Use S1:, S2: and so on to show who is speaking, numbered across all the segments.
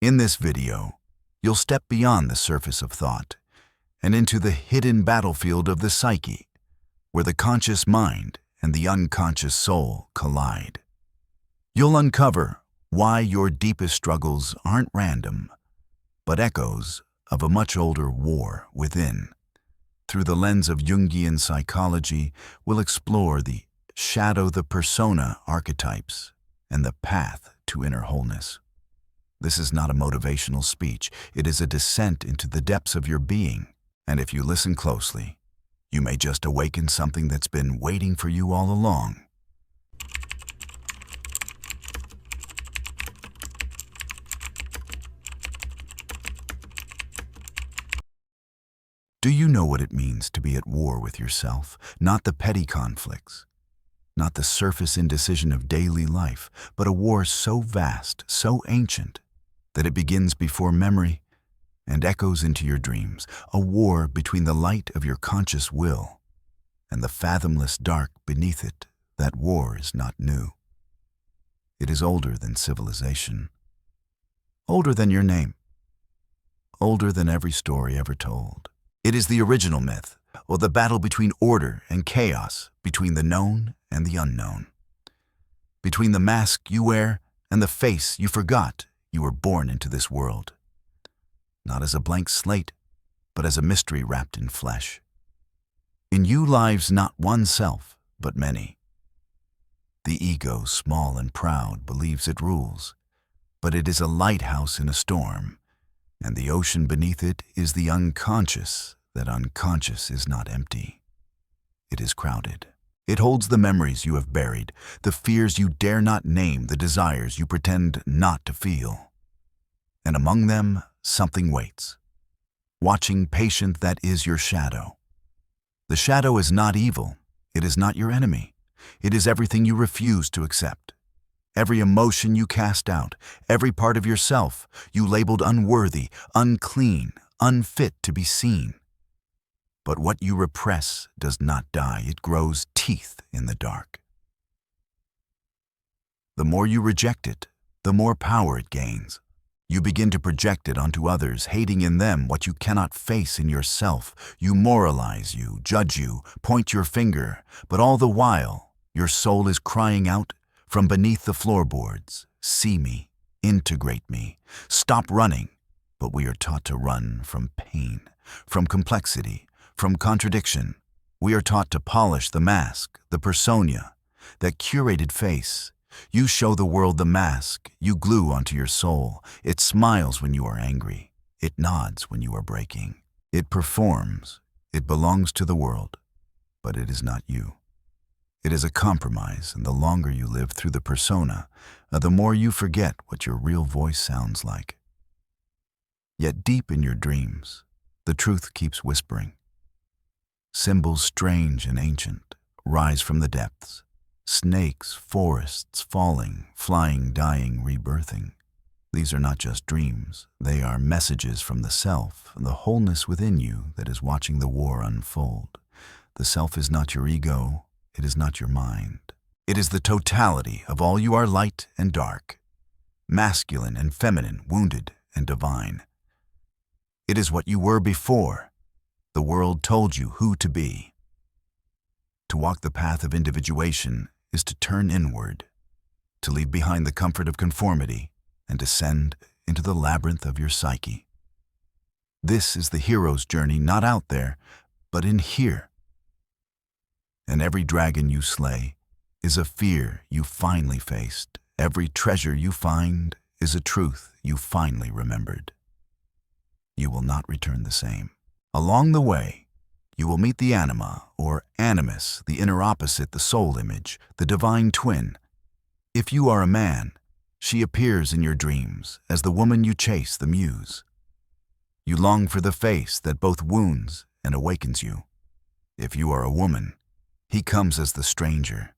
S1: In this video, you'll step beyond the surface of thought and into the hidden battlefield of the psyche, where the conscious mind and the unconscious soul collide. You'll uncover why your deepest struggles aren't random, but echoes of a much older war within. Through the lens of Jungian psychology, we'll explore the shadow, the persona archetypes, and the path to inner wholeness. This is not a motivational speech. It is a descent into the depths of your being. And if you listen closely, you may just awaken something that's been waiting for you all along. Do you know what it means to be at war with yourself? Not the petty conflicts, not the surface indecision of daily life, but a war so vast, so ancient, that it begins before memory and echoes into your dreams. A war between the light of your conscious will and the fathomless dark beneath it. That war is not new. It is older than civilization, older than your name, older than every story ever told. It is the original myth, or the battle between order and chaos, between the known and the unknown, between the mask you wear and the face you forgot you were born into this world, not as a blank slate, but as a mystery wrapped in flesh. In you lives not one self, but many. The ego, small and proud, believes it rules, but it is a lighthouse in a storm, and the ocean beneath it is the unconscious. That unconscious is not empty. It is crowded. It holds the memories you have buried, the fears you dare not name, the desires you pretend not to feel. And among them, something waits, watching patient. That is your shadow. The shadow is not evil. It is not your enemy. It is everything you refuse to accept. Every emotion you cast out, every part of yourself you labeled unworthy, unclean, unfit to be seen. But what you repress does not die. It grows teeth in the dark. The more you reject it, the more power it gains. You begin to project it onto others, hating in them what you cannot face in yourself. You moralize, you judge, you point your finger, but all the while, your soul is crying out from beneath the floorboards, "See me, integrate me, stop running." But we are taught to run from pain, from complexity, from contradiction. We are taught to polish the mask, the persona, that curated face. You show the world the mask you glue onto your soul. It smiles when you are angry. It nods when you are breaking. It performs. It belongs to the world, but it is not you. It is a compromise, and the longer you live through the persona, the more you forget what your real voice sounds like. Yet deep in your dreams, the truth keeps whispering. Symbols strange and ancient rise from the depths. Snakes, forests, falling, flying, dying, rebirthing. These are not just dreams. They are messages from the self, the wholeness within you that is watching the war unfold. The self is not your ego. It is not your mind. It is the totality of all you are, light and dark, masculine and feminine, wounded and divine. It is what you were before the world told you who to be. To walk the path of individuation is to turn inward, to leave behind the comfort of conformity and descend into the labyrinth of your psyche. This is the hero's journey, not out there, but in here. And every dragon you slay is a fear you finally faced. Every treasure you find is a truth you finally remembered. You will not return the same. Along the way, you will meet the anima, or animus, the inner opposite, the soul image, the divine twin. If you are a man, she appears in your dreams as the woman you chase, the muse. You long for the face that both wounds and awakens you. If you are a woman, he comes as the stranger,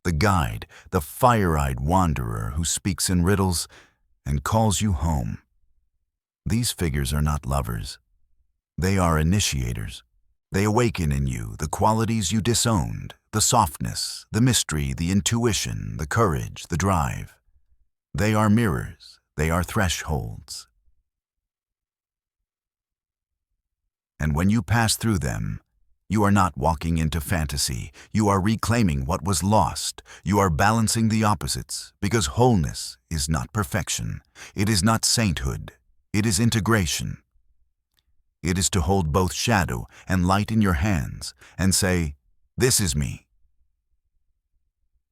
S1: the guide, the fire-eyed wanderer who speaks in riddles and calls you home. These figures are not lovers. They are initiators. They awaken in you the qualities you disowned, the softness, the mystery, the intuition, the courage, the drive. They are mirrors. They are thresholds. And when you pass through them, you are not walking into fantasy. You are reclaiming what was lost. You are balancing the opposites, because wholeness is not perfection. It is not sainthood. It is integration. It is to hold both shadow and light in your hands and say, "This is me."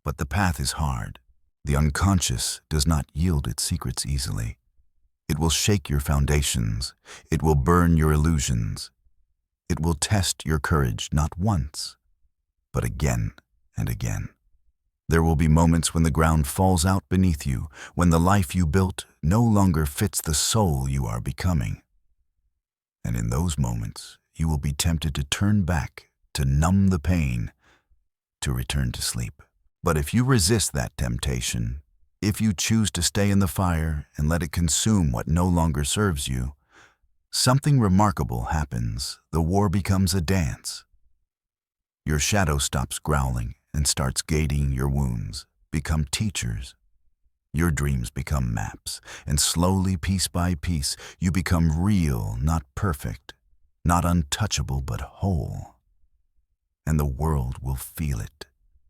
S1: But the path is hard. The unconscious does not yield its secrets easily. It will shake your foundations. It will burn your illusions. It will test your courage not once, but again and again. There will be moments when the ground falls out beneath you, when the life you built no longer fits the soul you are becoming. And in those moments, you will be tempted to turn back, to numb the pain, to return to sleep. But if you resist that temptation, if you choose to stay in the fire and let it consume what no longer serves you, something remarkable happens. The war becomes a dance. Your shadow stops growling and starts gating your wounds, become teachers. Your dreams become maps, and slowly, piece by piece, you become real, not perfect, not untouchable, but whole. And the world will feel it,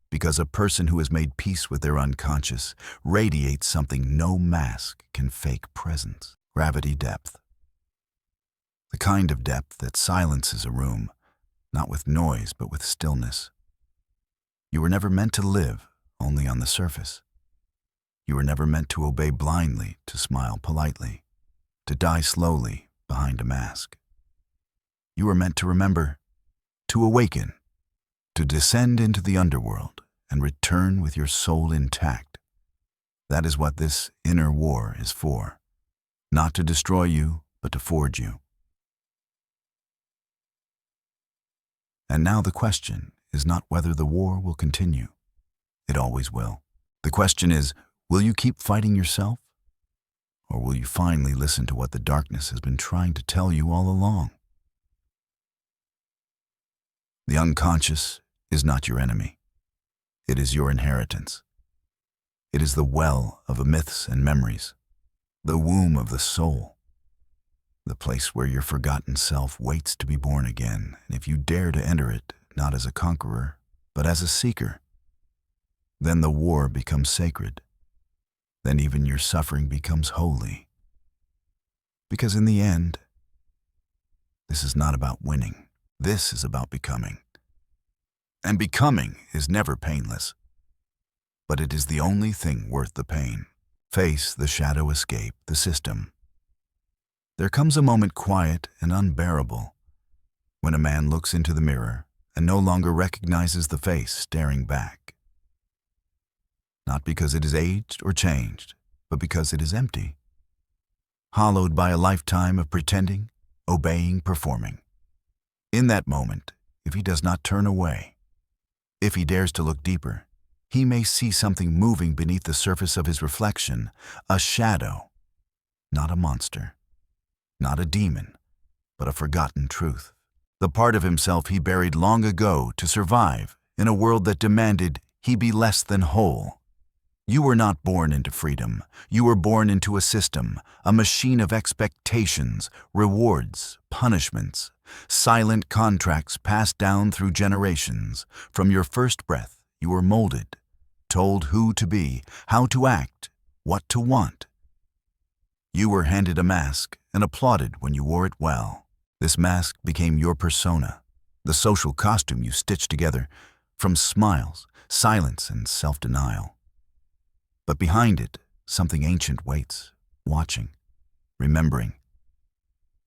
S1: because a person who has made peace with their unconscious radiates something no mask can fake presence. Gravity depth. The kind of depth that silences a room, not with noise, but with stillness. You were never meant to live only on the surface. You were never meant to obey blindly, to smile politely, to die slowly behind a mask. You were meant to remember, to awaken, to descend into the underworld and return with your soul intact. That is what this inner war is for. Not to destroy you, but to forge you. And now the question is not whether the war will continue. It always will. The question is, will you keep fighting yourself? Or will you finally listen to what the darkness has been trying to tell you all along? The unconscious is not your enemy. It is your inheritance. It is the well of myths and memories, the womb of the soul, the place where your forgotten self waits to be born again. And if you dare to enter it, not as a conqueror, but as a seeker, then the war becomes sacred. Then even your suffering becomes holy. Because in the end, this is not about winning. This is about becoming. And becoming is never painless. But it is the only thing worth the pain. Face the shadow, escape the system. There comes a moment quiet and unbearable when a man looks into the mirror and no longer recognizes the face staring back. Not because it is aged or changed, but because it is empty, hollowed by a lifetime of pretending, obeying, performing. In that moment, if he does not turn away, if he dares to look deeper, he may see something moving beneath the surface of his reflection, a shadow, not a monster, not a demon, but a forgotten truth. The part of himself he buried long ago to survive in a world that demanded he be less than whole. You were not born into freedom. You were born into a system, a machine of expectations, rewards, punishments, silent contracts passed down through generations. From your first breath, you were molded, told who to be, how to act, what to want. You were handed a mask and applauded when you wore it well. This mask became your persona, the social costume you stitched together from smiles, silence, and self-denial. But behind it, something ancient waits, watching, remembering.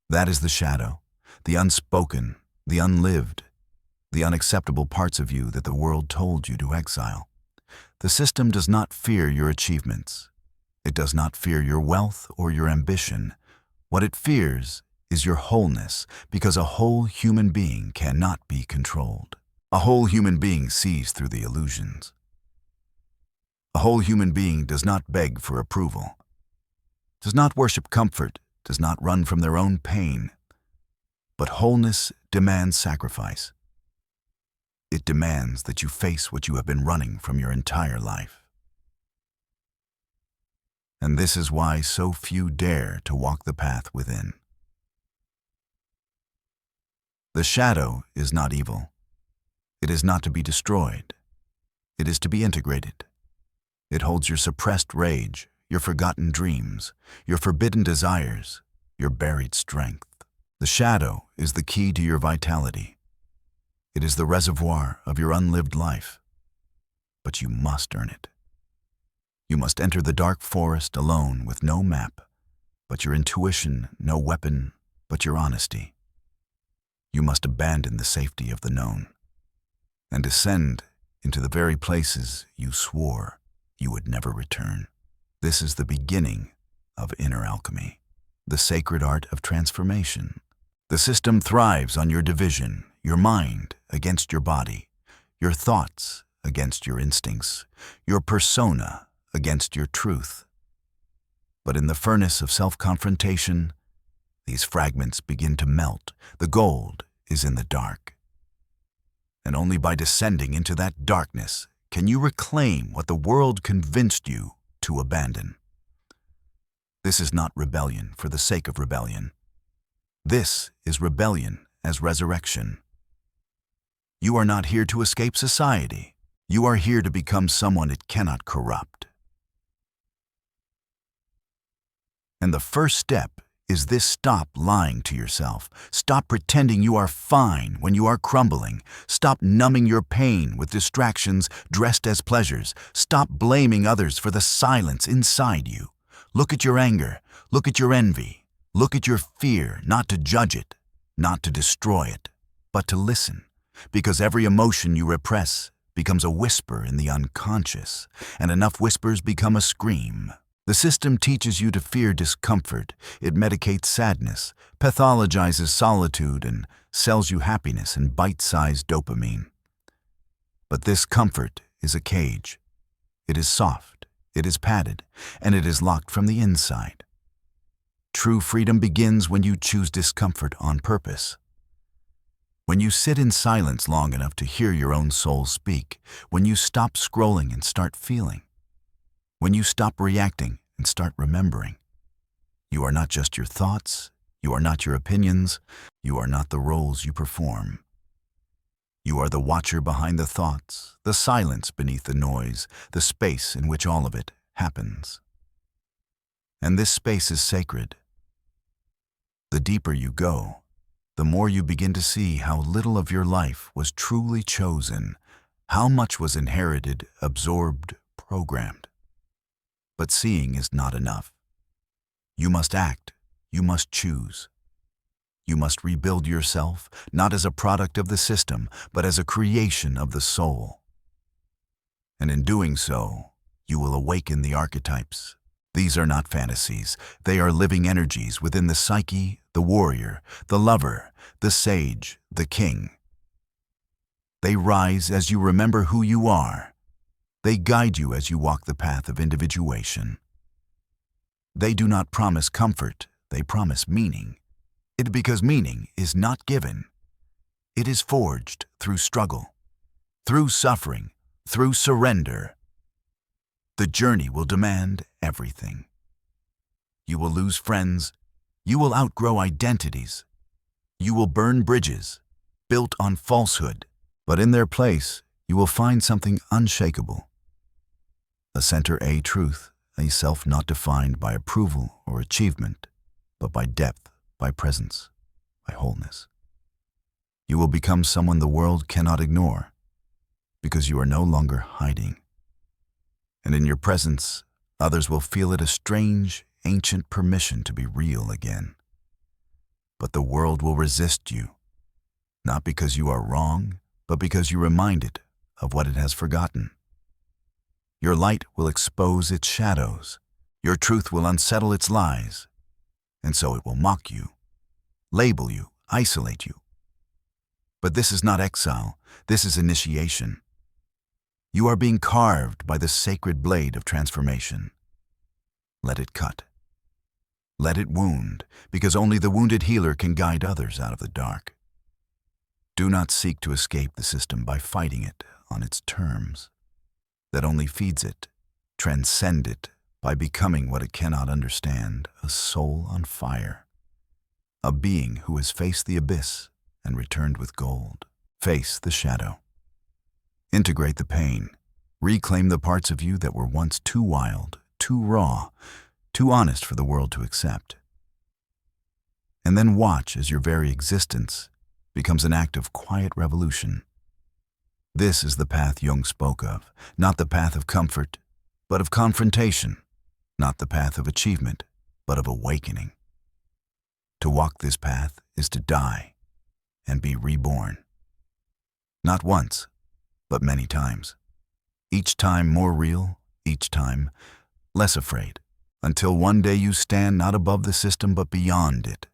S1: That is the shadow, the unspoken, the unlived, the unacceptable parts of you that the world told you to exile. The system does not fear your achievements. It does not fear your wealth or your ambition. What it fears is your wholeness, because a whole human being cannot be controlled. A whole human being sees through the illusions. A whole human being does not beg for approval, does not worship comfort, does not run from their own pain. But wholeness demands sacrifice. It demands that you face what you have been running from your entire life. And this is why so few dare to walk the path within. The shadow is not evil. It is not to be destroyed. It is to be integrated. It holds your suppressed rage, your forgotten dreams, your forbidden desires, your buried strength. The shadow is the key to your vitality. It is the reservoir of your unlived life. But you must earn it. You must enter the dark forest alone with no map, but your intuition, no weapon, but your honesty. You must abandon the safety of the known and descend into the very places you swore you would never return. This is the beginning of inner alchemy, the sacred art of transformation. The system thrives on your division, your mind against your body, your thoughts against your instincts, your persona against your truth. But in the furnace of self-confrontation, these fragments begin to melt. The gold is in the dark. And only by descending into that darkness can you reclaim what the world convinced you to abandon. This is not rebellion for the sake of rebellion. This is rebellion as resurrection. You are not here to escape society. You are here to become someone it cannot corrupt. And the first step is this: stop lying to yourself. Stop pretending you are fine when you are crumbling. Stop numbing your pain with distractions dressed as pleasures. Stop blaming others for the silence inside you. Look at your anger. Look at your envy. Look at your fear, not to judge it, not to destroy it, but to listen. Because every emotion you repress becomes a whisper in the unconscious, and enough whispers become a scream. The system teaches you to fear discomfort. It medicates sadness, pathologizes solitude, and sells you happiness in bite-sized dopamine. But this comfort is a cage. It is soft, it is padded, and it is locked from the inside. True freedom begins when you choose discomfort on purpose. When you sit in silence long enough to hear your own soul speak, when you stop scrolling and start feeling, when you stop reacting and start remembering. You are not just your thoughts, you are not your opinions, you are not the roles you perform. You are the watcher behind the thoughts, the silence beneath the noise, the space in which all of it happens. And this space is sacred. The deeper you go, the more you begin to see how little of your life was truly chosen, how much was inherited, absorbed, programmed. But seeing is not enough. You must act. You must choose. You must rebuild yourself, not as a product of the system, but as a creation of the soul. And in doing so, you will awaken the archetypes. These are not fantasies. They are living energies within the psyche, the warrior, the lover, the sage, the king. They rise as you remember who you are. They guide you as you walk the path of individuation. They do not promise comfort, they promise meaning. It because meaning is not given. It is forged through struggle, through suffering, through surrender. The journey will demand everything. You will lose friends. You will outgrow identities. You will burn bridges built on falsehood. But in their place, you will find something unshakable. A center A truth, a self not defined by approval or achievement, but by depth, by presence, by wholeness. You will become someone the world cannot ignore, because you are no longer hiding. And in your presence, others will feel it a strange, ancient permission to be real again. But the world will resist you, not because you are wrong, but because you remind it of what it has forgotten. Your light will expose its shadows. Your truth will unsettle its lies. And so it will mock you, label you, isolate you. But this is not exile. This is initiation. You are being carved by the sacred blade of transformation. Let it cut. Let it wound, because only the wounded healer can guide others out of the dark. Do not seek to escape the system by fighting it on its terms. That only feeds it. Transcend it by becoming what it cannot understand, a soul on fire. A being who has faced the abyss and returned with gold. Face the shadow. Integrate the pain. Reclaim the parts of you that were once too wild, too raw, too honest for the world to accept. And then watch as your very existence becomes an act of quiet revolution. This is the path Jung spoke of, not the path of comfort, but of confrontation, not the path of achievement, but of awakening. To walk this path is to die and be reborn. Not once, but many times. Each time more real, each time less afraid, until one day you stand not above the system but beyond it,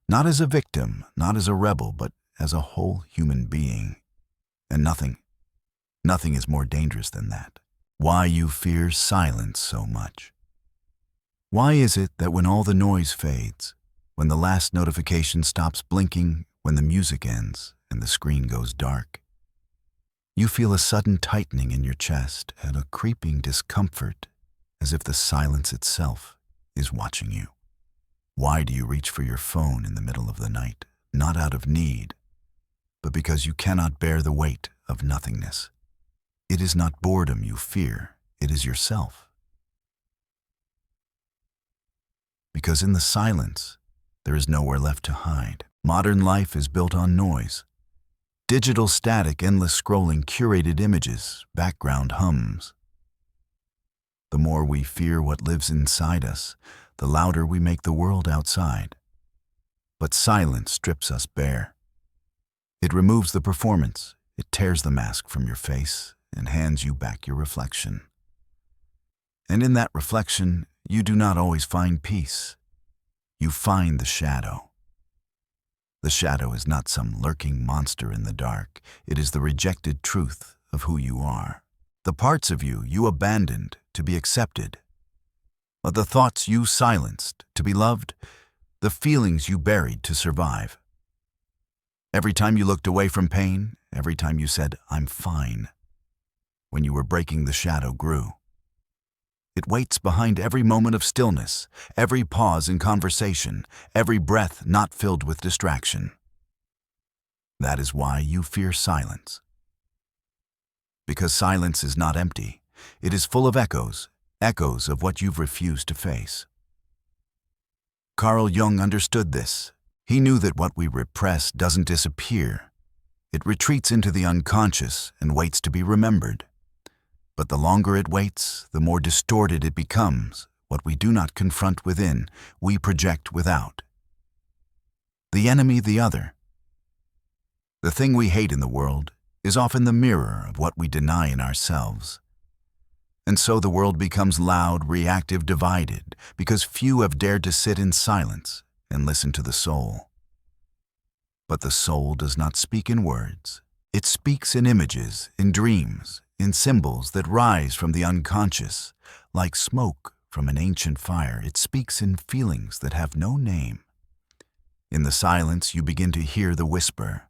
S1: not as a victim, not as a rebel, but as a whole human being. And nothing is more dangerous than that. Why you fear silence so much? Why is it that when all the noise fades, when the last notification stops blinking, when the music ends and the screen goes dark, you feel a sudden tightening in your chest and a creeping discomfort, as if the silence itself is watching you? Why do you reach for your phone in the middle of the night? Not out of need, but because you cannot bear the weight of nothingness. It is not boredom you fear, it is yourself. Because in the silence, there is nowhere left to hide. Modern life is built on noise. Digital static, endless scrolling, curated images, background hums. The more we fear what lives inside us, the louder we make the world outside. But silence strips us bare. It removes the performance, it tears the mask from your face, and hands you back your reflection. And in that reflection, you do not always find peace. You find the shadow. The shadow is not some lurking monster in the dark. It is the rejected truth of who you are. The parts of you you abandoned to be accepted. The thoughts you silenced to be loved. The feelings you buried to survive. Every time you looked away from pain, every time you said, "I'm fine," when you were breaking, the shadow grew. It waits behind every moment of stillness, every pause in conversation, every breath not filled with distraction. That is why you fear silence. Because silence is not empty. It is full of echoes, echoes of what you've refused to face. Carl Jung understood this. He knew that what we repress doesn't disappear. It retreats into the unconscious and waits to be remembered. But the longer it waits, the more distorted it becomes. What we do not confront within, we project without. The enemy, the other. The thing we hate in the world is often the mirror of what we deny in ourselves. And so the world becomes loud, reactive, divided, because few have dared to sit in silence and listen to the soul. But the soul does not speak in words. It speaks in images, in dreams, in symbols that rise from the unconscious. Like smoke from an ancient fire, it speaks in feelings that have no name. In the silence, you begin to hear the whisper.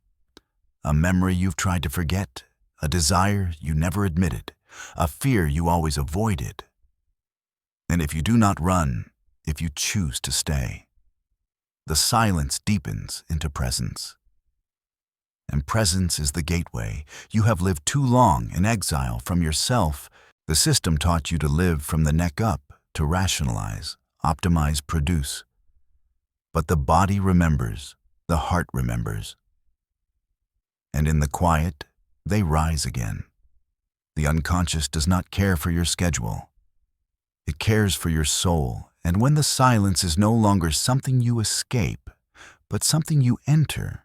S1: A memory you've tried to forget, a desire you never admitted, a fear you always avoided. And if you do not run, if you choose to stay, the silence deepens into presence. And presence is the gateway. You have lived too long in exile from yourself. The system taught you to live from the neck up, to rationalize, optimize, produce. But the body remembers, the heart remembers. And in the quiet, they rise again. The unconscious does not care for your schedule. It cares for your soul. And when the silence is no longer something you escape, but something you enter,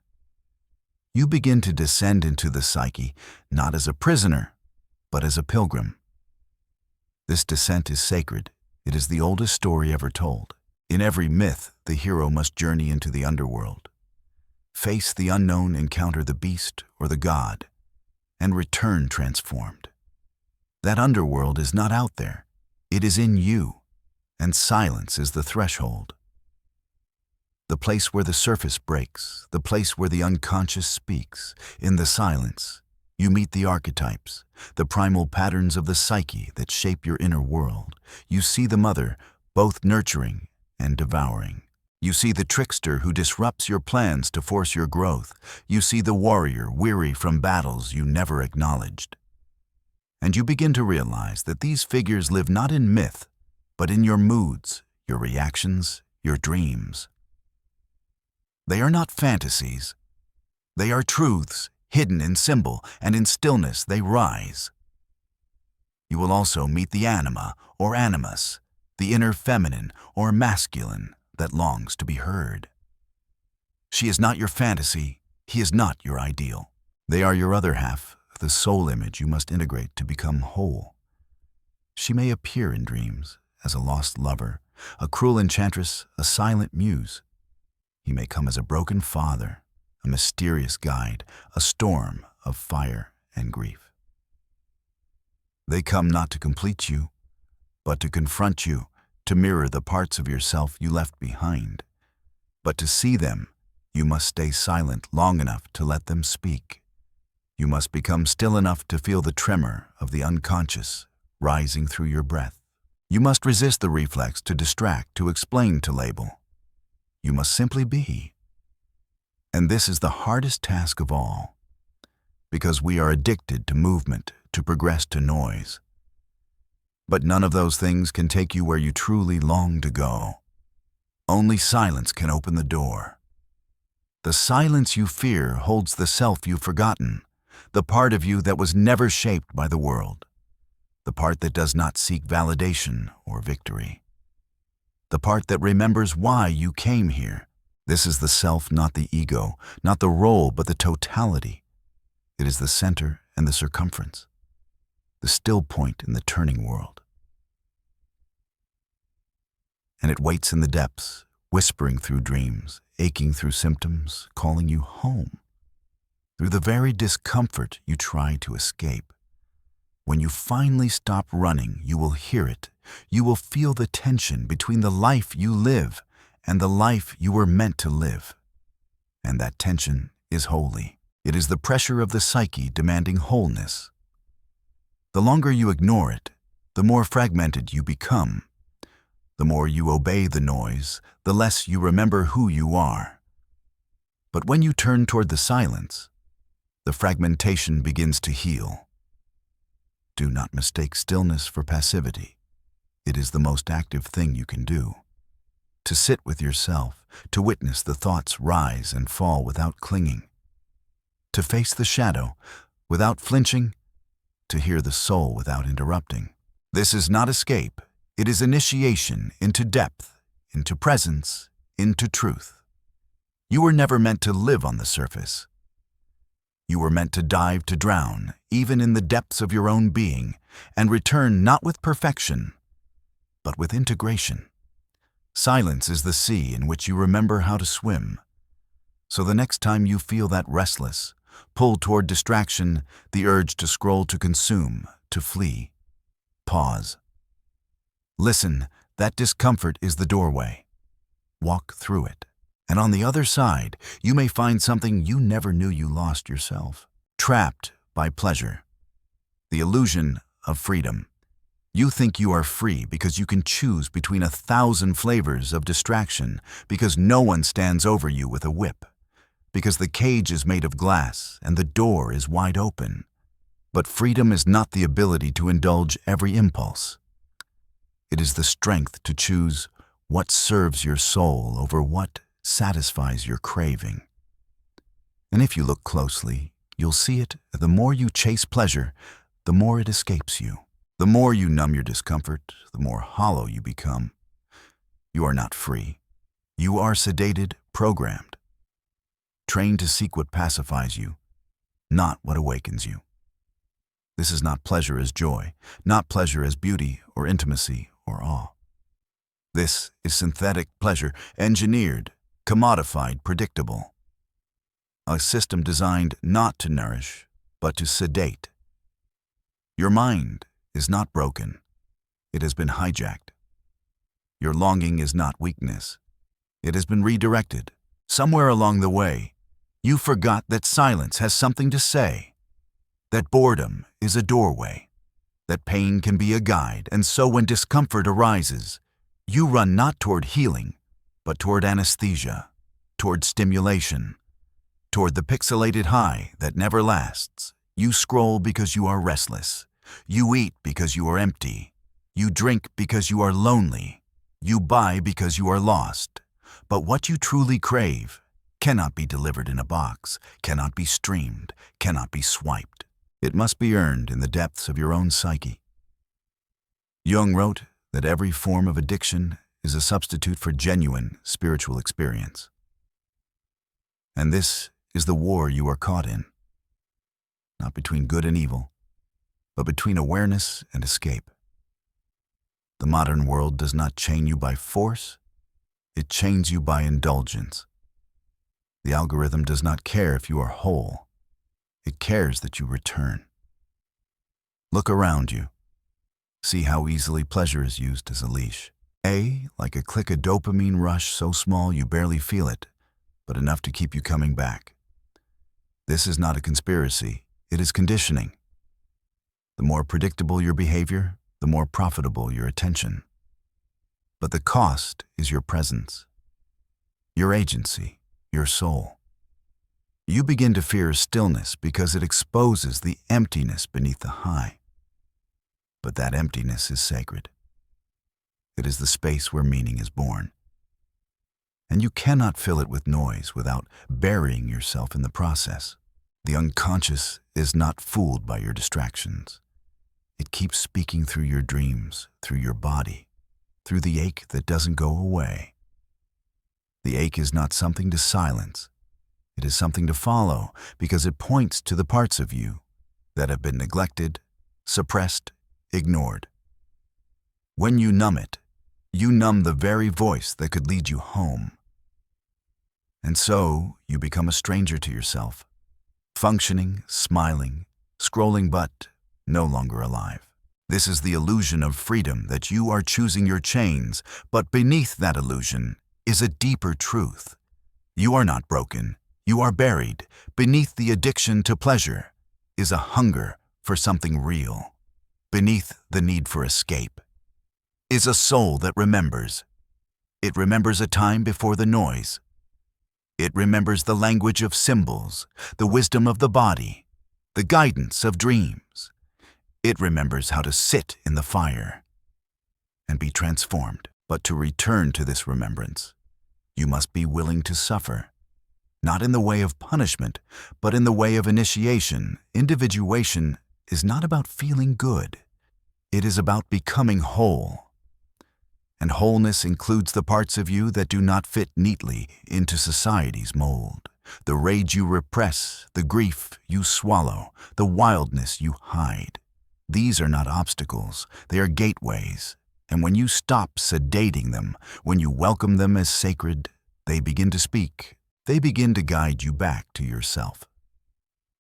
S1: you begin to descend into the psyche, not as a prisoner, but as a pilgrim. This descent is sacred. It is the oldest story ever told. In every myth, the hero must journey into the underworld, face the unknown, encounter the beast or the god, and return transformed. That underworld is not out there. It is in you, and silence is the threshold. The place where the surface breaks, the place where the unconscious speaks. In the silence, you meet the archetypes, the primal patterns of the psyche that shape your inner world. You see the mother, both nurturing and devouring, You see the trickster who disrupts your plans to force your growth. You see the warrior weary from battles you never acknowledged. And you begin to realize that these figures live not in myth, but in your moods, your reactions, your dreams. They are not fantasies. They are truths, hidden in symbol, and in stillness they rise. You will also meet the anima or animus, the inner feminine or masculine that longs to be heard. She is not your fantasy, he is not your ideal. They are your other half, the soul image you must integrate to become whole. She may appear in dreams as a lost lover, a cruel enchantress, a silent muse. He may come as a broken father, a mysterious guide, a storm of fire and grief. They come not to complete you, but to confront you, to mirror the parts of yourself you left behind. But to see them, you must stay silent long enough to let them speak. You must become still enough to feel the tremor of the unconscious rising through your breath. You must resist the reflex to distract, to explain, to label. You must simply be. And this is the hardest task of all, because we are addicted to movement, to progress, to noise. But none of those things can take you where you truly long to go. Only silence can open the door. The silence you fear holds the self you've forgotten, the part of you that was never shaped by the world, the part that does not seek validation or victory, the part that remembers why you came here. This is the self, not the ego, not the role, but the totality. It is the center and the circumference, the still point in the turning world. And it waits in the depths, whispering through dreams, aching through symptoms, calling you home. Through the very discomfort you try to escape. When you finally stop running, you will hear it. You will feel the tension between the life you live and the life you were meant to live. And that tension is holy. It is the pressure of the psyche demanding wholeness. The longer you ignore it, the more fragmented you become. The more you obey the noise, the less you remember who you are. But when you turn toward the silence, the fragmentation begins to heal. Do not mistake stillness for passivity. It is the most active thing you can do. To sit with yourself, to witness the thoughts rise and fall without clinging. To face the shadow without flinching, to hear the soul without interrupting. This is not escape. It is initiation into depth, into presence, into truth. You were never meant to live on the surface. You were meant to dive to drown, even in the depths of your own being, and return not with perfection, but with integration. Silence is the sea in which you remember how to swim. So the next time you feel that restless, pull toward distraction, the urge to scroll, to consume, to flee, pause. Listen, that discomfort is the doorway. Walk through it. And on the other side, you may find something you never knew you lost yourself. Trapped by pleasure. The illusion of freedom. You think you are free because you can choose between 1,000 flavors of distraction, because no one stands over you with a whip, because the cage is made of glass and the door is wide open. But freedom is not the ability to indulge every impulse. It is the strength to choose what serves your soul over what satisfies your craving. And if you look closely, you'll see it. The more you chase pleasure, the more it escapes you. The more you numb your discomfort, the more hollow you become. You are not free. You are sedated, programmed. Trained to seek what pacifies you, not what awakens you. This is not pleasure as joy, not pleasure as beauty or intimacy or awe. This is synthetic pleasure, engineered, commodified, predictable. A system designed not to nourish, but to sedate. Your mind is not broken. It has been hijacked. Your longing is not weakness. It has been redirected. Somewhere along the way, you forgot that silence has something to say, that boredom is a doorway, that pain can be a guide, and so when discomfort arises, you run not toward healing, but toward anesthesia, toward stimulation, toward the pixelated high that never lasts. You scroll because you are restless. You eat because you are empty. You drink because you are lonely. You buy because you are lost. But what you truly crave cannot be delivered in a box, cannot be streamed, cannot be swiped. It must be earned in the depths of your own psyche. Jung wrote that every form of addiction is a substitute for genuine spiritual experience. And this is the war you are caught in, not between good and evil, but between awareness and escape. The modern world does not chain you by force, it chains you by indulgence. The algorithm does not care if you are whole, it cares that you return. Look around you. See how easily pleasure is used as a leash. Like a click of dopamine rush so small you barely feel it, but enough to keep you coming back. This is not a conspiracy, it is conditioning. The more predictable your behavior, the more profitable your attention. But the cost is your presence, your agency, your soul. You begin to fear stillness because it exposes the emptiness beneath the high. But that emptiness is sacred. It is the space where meaning is born. And you cannot fill it with noise without burying yourself in the process. The unconscious is not fooled by your distractions. It keeps speaking through your dreams, through your body, through the ache that doesn't go away. The ache is not something to silence. It is something to follow because it points to the parts of you that have been neglected, suppressed, ignored. When you numb it, you numb the very voice that could lead you home. And so you become a stranger to yourself, functioning, smiling, scrolling but no longer alive. This is the illusion of freedom that you are choosing your chains, but beneath that illusion is a deeper truth. You are not broken, you are buried. Beneath the addiction to pleasure is a hunger for something real. Beneath the need for escape is a soul that remembers. It remembers a time before the noise. It remembers the language of symbols, the wisdom of the body, the guidance of dreams. It remembers how to sit in the fire and be transformed. But to return to this remembrance, you must be willing to suffer, not in the way of punishment, but in the way of initiation. Individuation is not about feeling good. It is about becoming whole. And wholeness includes the parts of you that do not fit neatly into society's mold. The rage you repress, the grief you swallow, the wildness you hide. These are not obstacles, they are gateways. And when you stop sedating them, when you welcome them as sacred, they begin to speak. They begin to guide you back to yourself.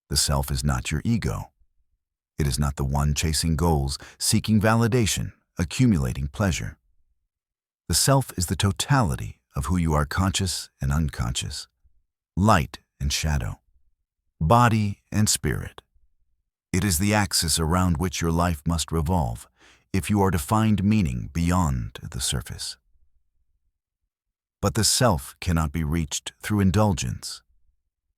S1: The self is not your ego. It is not the one chasing goals, seeking validation, accumulating pleasure. The self is the totality of who you are, conscious and unconscious, light and shadow, body and spirit. It is the axis around which your life must revolve if you are to find meaning beyond the surface. But the self cannot be reached through indulgence.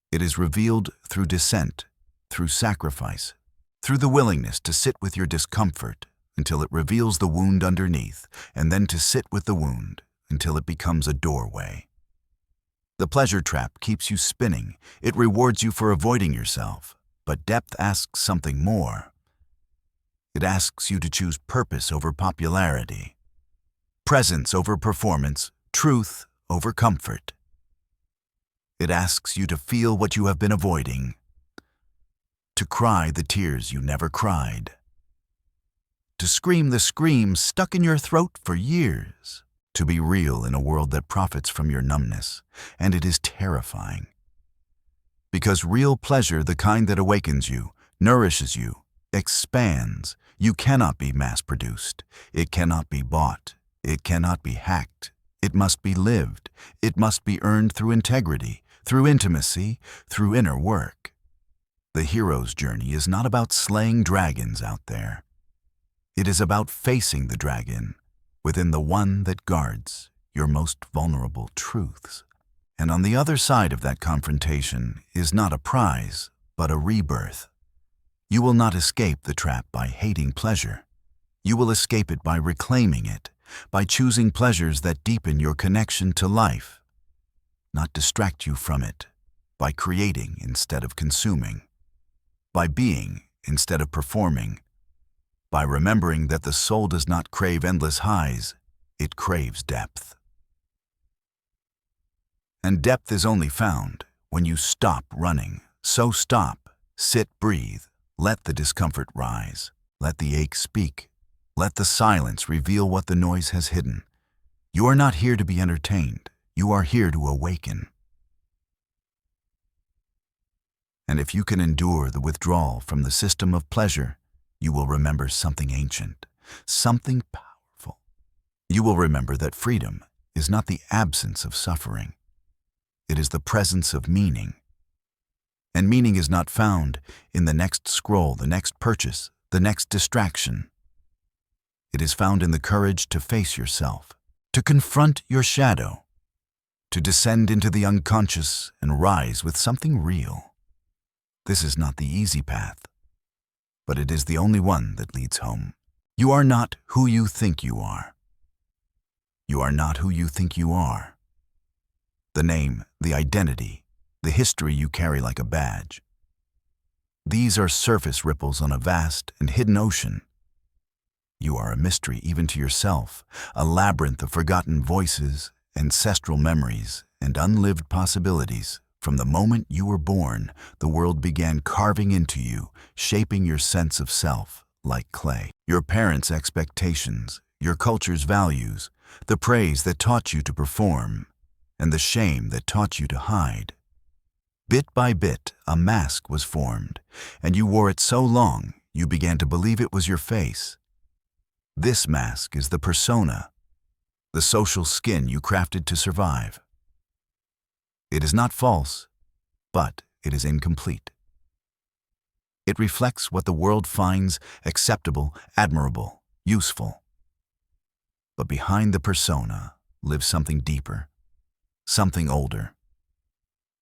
S1: It is revealed through dissent, through sacrifice, through the willingness to sit with your discomfort until it reveals the wound underneath, and then to sit with the wound until it becomes a doorway. The pleasure trap keeps you spinning. It rewards you for avoiding yourself. But depth asks something more. It asks you to choose purpose over popularity, presence over performance, truth over comfort. It asks you to feel what you have been avoiding, to cry the tears you never cried, to scream the screams stuck in your throat for years, to be real in a world that profits from your numbness, and it is terrifying. Because real pleasure, the kind that awakens you, nourishes you, expands, you cannot be mass-produced. It cannot be bought. It cannot be hacked. It must be lived. It must be earned through integrity, through intimacy, through inner work. The hero's journey is not about slaying dragons out there. It is about facing the dragon within the one that guards your most vulnerable truths. And on the other side of that confrontation is not a prize, but a rebirth. You will not escape the trap by hating pleasure. You will escape it by reclaiming it, by choosing pleasures that deepen your connection to life, not distract you from it, by creating instead of consuming, by being instead of performing, by remembering that the soul does not crave endless highs, it craves depth. And depth is only found when you stop running. So stop, sit, breathe, let the discomfort rise, let the ache speak, let the silence reveal what the noise has hidden. You are not here to be entertained, you are here to awaken. And if you can endure the withdrawal from the system of pleasure, you will remember something ancient, something powerful. You will remember that freedom is not the absence of suffering. It is the presence of meaning. And meaning is not found in the next scroll, the next purchase, the next distraction. It is found in the courage to face yourself, to confront your shadow, to descend into the unconscious and rise with something real. This is not the easy path, but it is the only one that leads home. You are not who you think you are. You are not who you think you are. The name, the identity, the history you carry like a badge. These are surface ripples on a vast and hidden ocean. You are a mystery even to yourself, a labyrinth of forgotten voices, ancestral memories, and unlived possibilities. From the moment you were born, the world began carving into you, shaping your sense of self like clay. Your parents' expectations, your culture's values, the praise that taught you to perform, and the shame that taught you to hide. Bit by bit, a mask was formed, and you wore it so long you began to believe it was your face. This mask is the persona, the social skin you crafted to survive. It is not false, but it is incomplete. It reflects what the world finds acceptable, admirable, useful. But behind the persona lives something deeper, something older.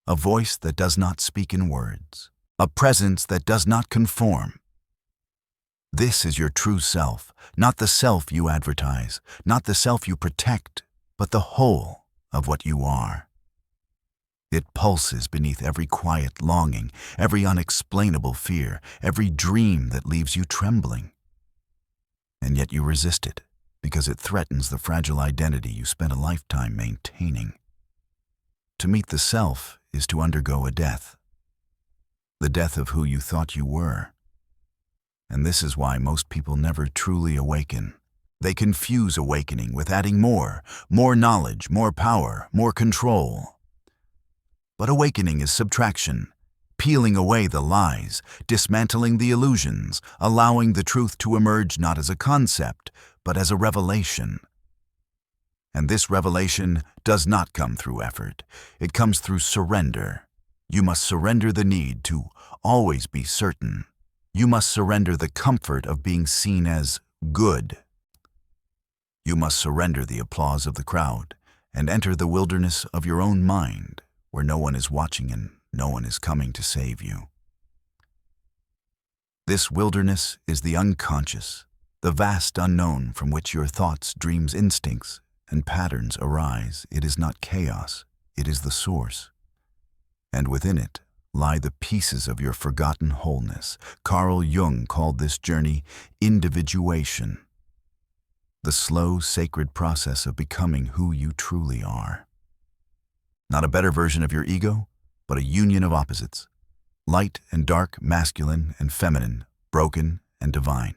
S1: A voice that does not speak in words, a presence that does not conform. This is your true self, not the self you advertise, not the self you protect, but the whole of what you are. It pulses beneath every quiet longing, every unexplainable fear, every dream that leaves you trembling. And yet you resist it, because it threatens the fragile identity you spent a lifetime maintaining. To meet the self is to undergo a death, the death of who you thought you were. And this is why most people never truly awaken. They confuse awakening with adding more knowledge, more power, more control. But awakening is subtraction, peeling away the lies, dismantling the illusions, allowing the truth to emerge not as a concept, but as a revelation. And this revelation does not come through effort. It comes through surrender. You must surrender the need to always be certain. You must surrender the comfort of being seen as good. You must surrender the applause of the crowd and enter the wilderness of your own mind, where no one is watching and no one is coming to save you. This wilderness is the unconscious, the vast unknown from which your thoughts, dreams, instincts, and patterns arise. It is not chaos, it is the source. And within it lie the pieces of your forgotten wholeness. Carl Jung called this journey individuation, the slow, sacred process of becoming who you truly are. Not a better version of your ego, but a union of opposites. Light and dark, masculine and feminine, broken and divine.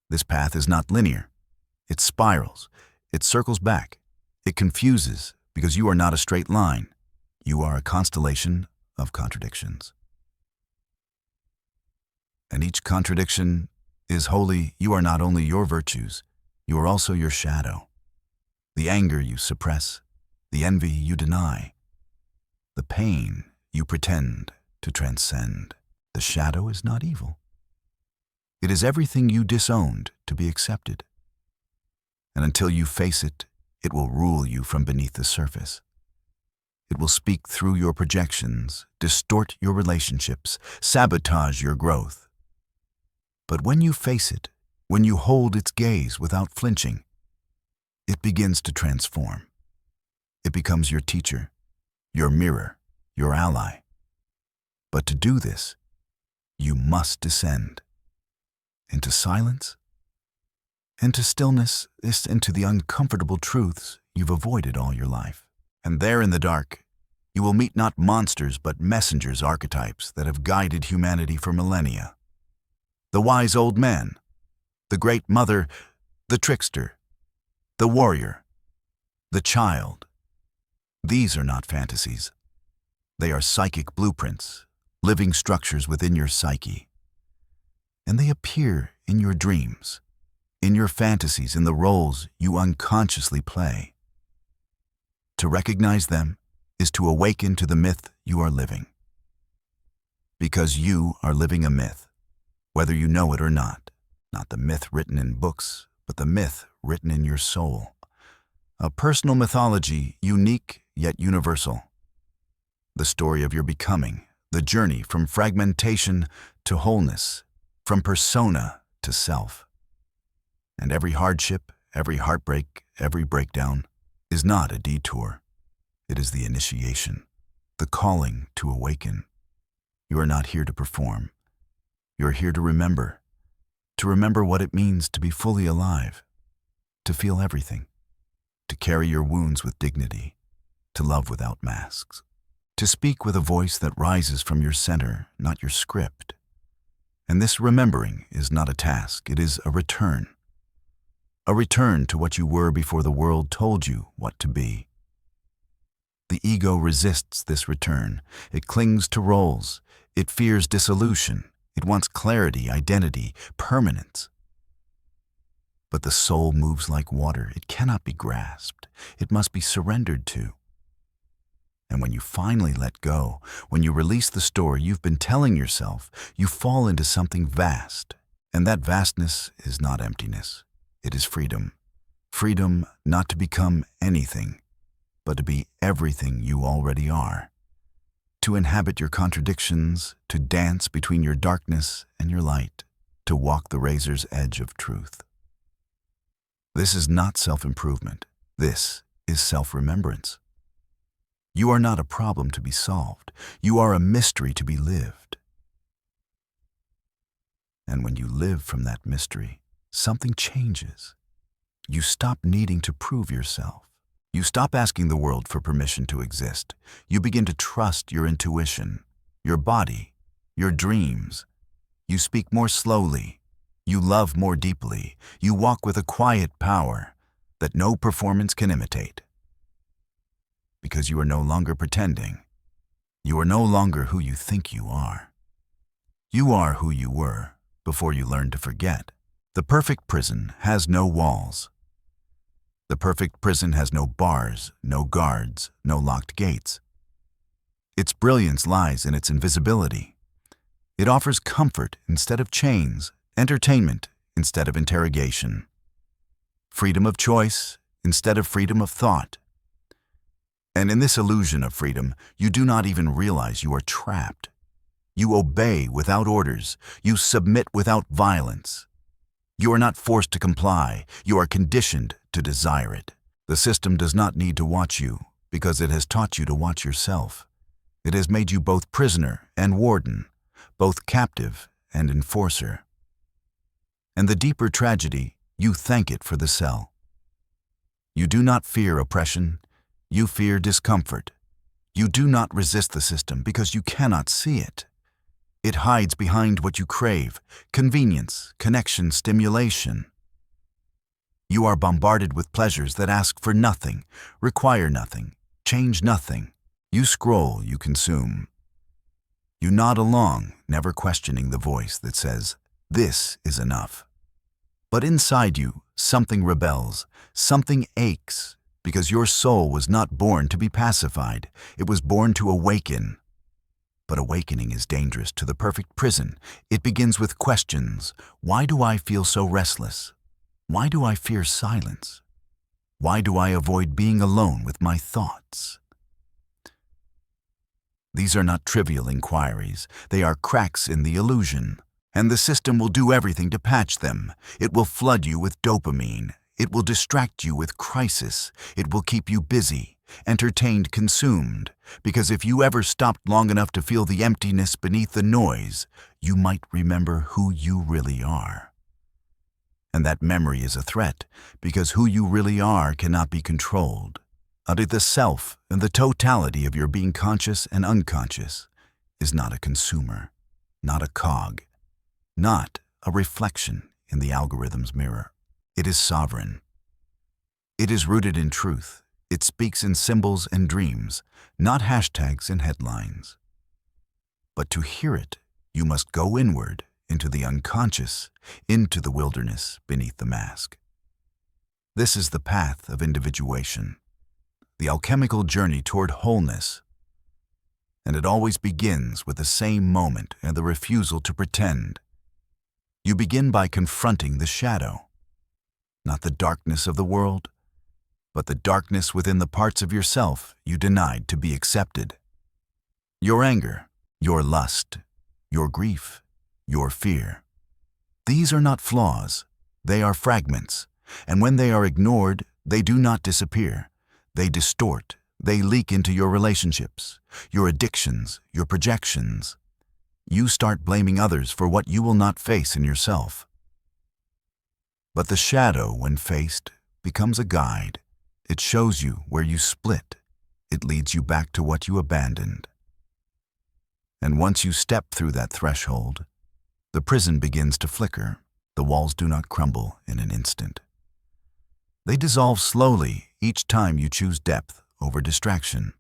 S1: This path is not linear. It spirals. It circles back. It confuses because you are not a straight line. You are a constellation of contradictions. And each contradiction is holy. You are not only your virtues, you are also your shadow. The anger you suppress, the envy you deny, the pain you pretend to transcend. The shadow is not evil. It is everything you disowned to be accepted. And until you face it, It will rule you from beneath the surface. It will speak through your projections, distort your relationships, sabotage your growth. But when you face it, when you hold its gaze without flinching, it begins to transform. It becomes your teacher, your mirror, your ally. But to do this, you must descend into silence, into stillness, into the uncomfortable truths you've avoided all your life. And there in the dark, you will meet not monsters but messengers, archetypes that have guided humanity for millennia. The wise old man, the great mother, the trickster, the warrior, the child. These are not fantasies. They are psychic blueprints, living structures within your psyche. And they appear in your dreams, in your fantasies, in the roles you unconsciously play. To recognize them is to awaken to the myth you are living. Because you are living a myth, whether you know it or not. Not the myth written in books, but the myth written in your soul. A personal mythology, unique yet universal. The story of your becoming, the journey from fragmentation to wholeness, from persona to self. And every hardship, every heartbreak, every breakdown is not a detour. It is the initiation, the calling to awaken. You are not here to perform. You are here to remember what it means to be fully alive, to feel everything, to carry your wounds with dignity, to love without masks, to speak with a voice that rises from your center, not your script. And this remembering is not a task, it is a return to what you were before the world told you what to be. The ego resists this return. It clings to roles. It fears dissolution. It wants clarity, identity, permanence. But the soul moves like water. It cannot be grasped. It must be surrendered to. And when you finally let go, when you release the story you've been telling yourself, you fall into something vast. And that vastness is not emptiness. It is freedom. Freedom not to become anything, but to be everything you already are. To inhabit your contradictions, to dance between your darkness and your light, to walk the razor's edge of truth. This is not self-improvement. This is self-remembrance. You are not a problem to be solved. You are a mystery to be lived. And when you live from that mystery, something changes. You stop needing to prove yourself. You stop asking the world for permission to exist. You begin to trust your intuition, your body, your dreams. You speak more slowly. You love more deeply. You walk with a quiet power that no performance can imitate. Because you are no longer pretending. You are no longer who you think you are. You are who you were before you learned to forget. The perfect prison has no walls. The perfect prison has no bars, no guards, no locked gates. Its brilliance lies in its invisibility. It offers comfort instead of chains, entertainment instead of interrogation, freedom of choice instead of freedom of thought. And in this illusion of freedom, you do not even realize you are trapped. You obey without orders. You submit without violence. You are not forced to comply. You are conditioned to desire it. The system does not need to watch you because it has taught you to watch yourself. It has made you both prisoner and warden, both captive and enforcer. And the deeper tragedy, you thank it for the cell. You do not fear oppression. You fear discomfort. You do not resist the system because you cannot see it. It hides behind what you crave: convenience, connection, stimulation. You are bombarded with pleasures that ask for nothing, require nothing, change nothing. You scroll, you consume. You nod along, never questioning the voice that says, "This is enough." But inside you, something rebels, something aches, because your soul was not born to be pacified. It was born to awaken. But awakening is dangerous to the perfect prison. It begins with questions. Why do I feel so restless? Why do I fear silence? Why do I avoid being alone with my thoughts? These are not trivial inquiries. They are cracks in the illusion. And the system will do everything to patch them. It will flood you with dopamine. It will distract you with crisis. It will keep you busy, entertained, consumed. Because if you ever stopped long enough to feel the emptiness beneath the noise, you might remember who you really are. And that memory is a threat, because who you really are cannot be controlled. Only the self and the totality of your being conscious and unconscious is not a consumer, not a cog, not a reflection in the algorithm's mirror. It is sovereign. It is rooted in truth. It speaks in symbols and dreams, not hashtags and headlines. But to hear it, you must go inward, into the unconscious, into the wilderness beneath the mask. This is the path of individuation, the alchemical journey toward wholeness. And it always begins with the same moment and the refusal to pretend. You begin by confronting the shadow, not the darkness of the world, but the darkness within the parts of yourself you denied to be accepted. Your anger, your lust, your grief, your fear. These are not flaws, they are fragments, and when they are ignored, they do not disappear. They distort, they leak into your relationships, your addictions, your projections. You start blaming others for what you will not face in yourself. But the shadow, when faced, becomes a guide. It shows you where you split. It leads you back to what you abandoned. And once you step through that threshold, the prison begins to flicker. The walls do not crumble in an instant. They dissolve slowly each time you choose depth over distraction.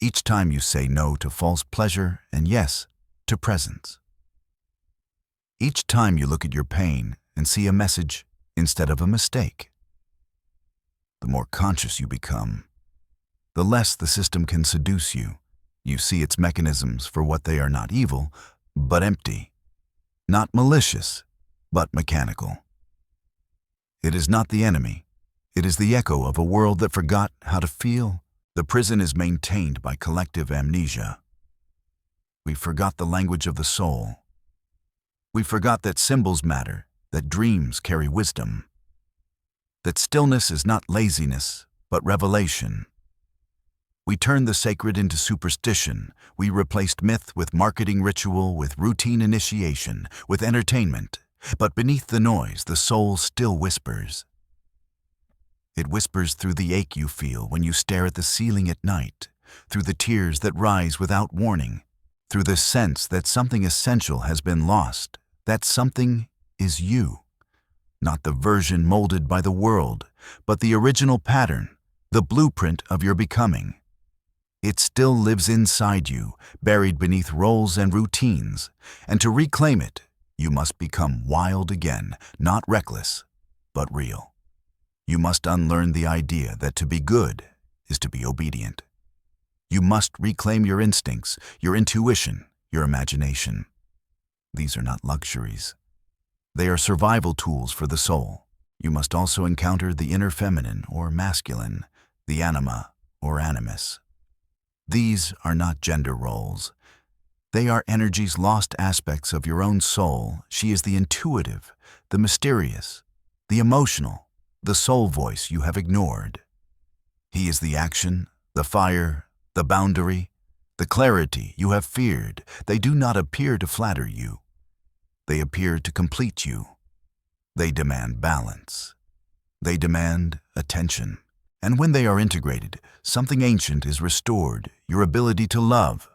S1: Each time you say no to false pleasure and yes to presence. Each time you look at your pain and see a message instead of a mistake. The more conscious you become, the less the system can seduce you. You see its mechanisms for what they are, not evil, but empty. Not malicious, but mechanical. It is not the enemy. It is the echo of a world that forgot how to feel. The prison is maintained by collective amnesia. We forgot the language of the soul. We forgot that symbols matter, that dreams carry wisdom, that stillness is not laziness, but revelation. We turned the sacred into superstition. We replaced myth with marketing ritual, with routine initiation, with entertainment. But beneath the noise, the soul still whispers. It whispers through the ache you feel when you stare at the ceiling at night, through the tears that rise without warning, through the sense that something essential has been lost. That something is you, not the version molded by the world, but the original pattern, the blueprint of your becoming. It still lives inside you, buried beneath roles and routines, and to reclaim it, you must become wild again, not reckless, but real. You must unlearn the idea that to be good is to be obedient. You must reclaim your instincts, your intuition, your imagination. These are not luxuries. They are survival tools for the soul. You must also encounter the inner feminine or masculine, the anima or animus. These are not gender roles. They are energy's lost aspects of your own soul. She is the intuitive, the mysterious, the emotional, the soul voice you have ignored. He is the action, the fire, the boundary, the clarity you have feared. They do not appear to flatter you. They appear to complete you. They demand balance. They demand attention. And when they are integrated, something ancient is restored, your ability to love,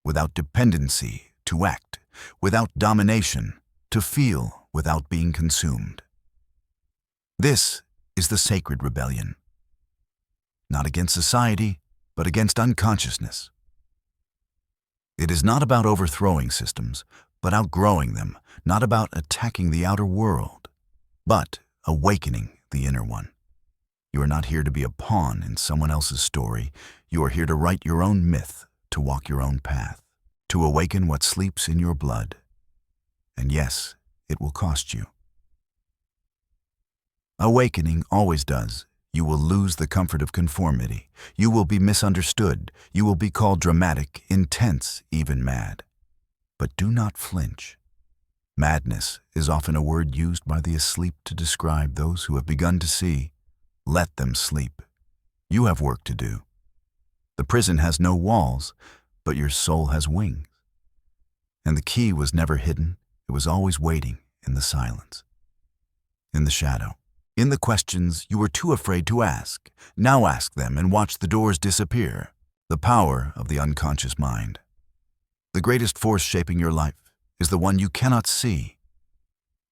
S1: without dependency, to act, without domination, to feel without being consumed. This is the sacred rebellion. Not against society, but against unconsciousness. It is not about overthrowing systems, but outgrowing them, not about attacking the outer world, but awakening the inner one. You are not here to be a pawn in someone else's story. You are here to write your own myth, to walk your own path, to awaken what sleeps in your blood. And yes, it will cost you. Awakening always does. You will lose the comfort of conformity. You will be misunderstood. You will be called dramatic, intense, even mad. But do not flinch. Madness is often a word used by the asleep to describe those who have begun to see. Let them sleep. You have work to do. The prison has no walls, but your soul has wings. And the key was never hidden. It was always waiting in the silence, in the shadow, in the questions you were too afraid to ask. Now ask them and watch the doors disappear. The power of the unconscious mind. The greatest force shaping your life is the one you cannot see.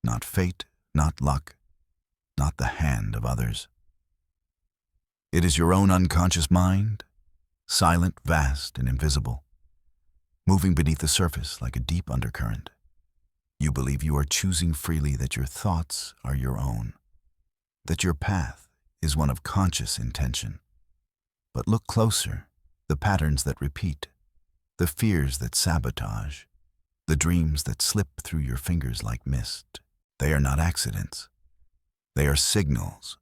S1: Not fate, not luck, not the hand of others. It is your own unconscious mind, silent, vast, and invisible, moving beneath the surface like a deep undercurrent. You believe you are choosing freely, that your thoughts are your own, that your path is one of conscious intention. But look closer, the patterns that repeat, the fears that sabotage, the dreams that slip through your fingers like mist. They are not accidents. They are signals.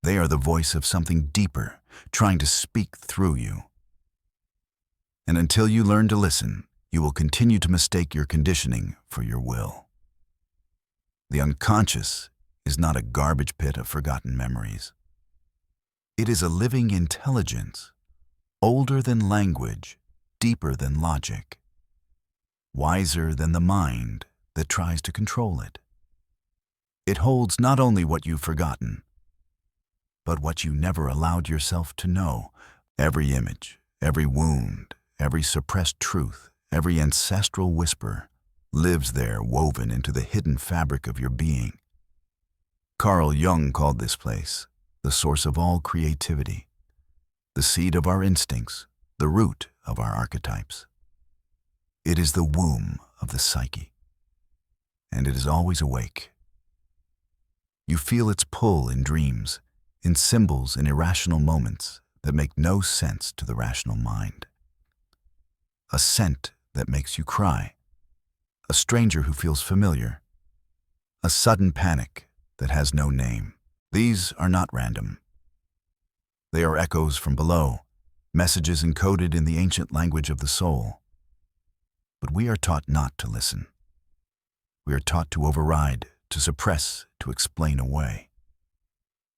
S1: They are the voice of something deeper, trying to speak through you. And until you learn to listen, you will continue to mistake your conditioning for your will. The unconscious is not a garbage pit of forgotten memories. It is a living intelligence, older than language, deeper than logic, wiser than the mind that tries to control it. It holds not only what you've forgotten, but what you never allowed yourself to know. Every image, every wound, every suppressed truth, every ancestral whisper lives there, woven into the hidden fabric of your being. Carl Jung called this place the source of all creativity, the seed of our instincts, the root of our archetypes. It is the womb of the psyche, and it is always awake. You feel its pull in dreams, in symbols, in irrational moments that make no sense to the rational mind. A scent that makes you cry, a stranger who feels familiar, a sudden panic that has no name. These are not random. They are echoes from below, messages encoded in the ancient language of the soul. But we are taught not to listen. We are taught to override, to suppress, to explain away.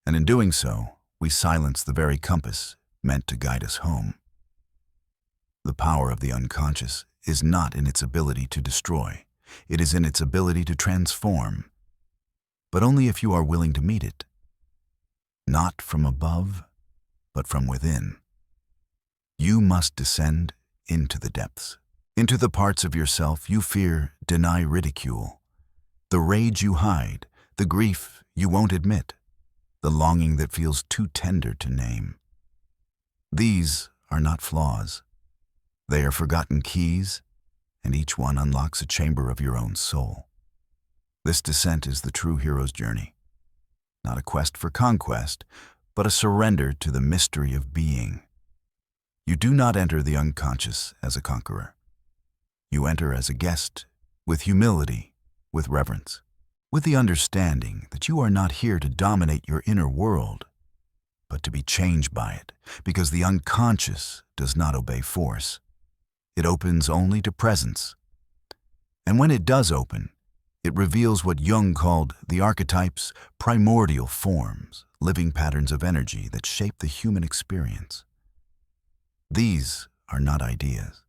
S1: And in doing so, we silence the very compass meant to guide us home. The power of the unconscious is not in its ability to destroy. It is in its ability to transform, but only if you are willing to meet it. Not from above, but from within. You must descend into the depths, into the parts of yourself you fear, deny, ridicule, the rage you hide, the grief you won't admit, the longing that feels too tender to name. These are not flaws. They are forgotten keys, and each one unlocks a chamber of your own soul. This descent is the true hero's journey, not a quest for conquest, but a surrender to the mystery of being. You do not enter the unconscious as a conqueror. You enter as a guest, with humility, with reverence, with the understanding that you are not here to dominate your inner world, but to be changed by it, because the unconscious does not obey force. It opens only to presence. And when it does open, it reveals what Jung called the archetypes, primordial forms, living patterns of energy that shape the human experience. These are not ideas.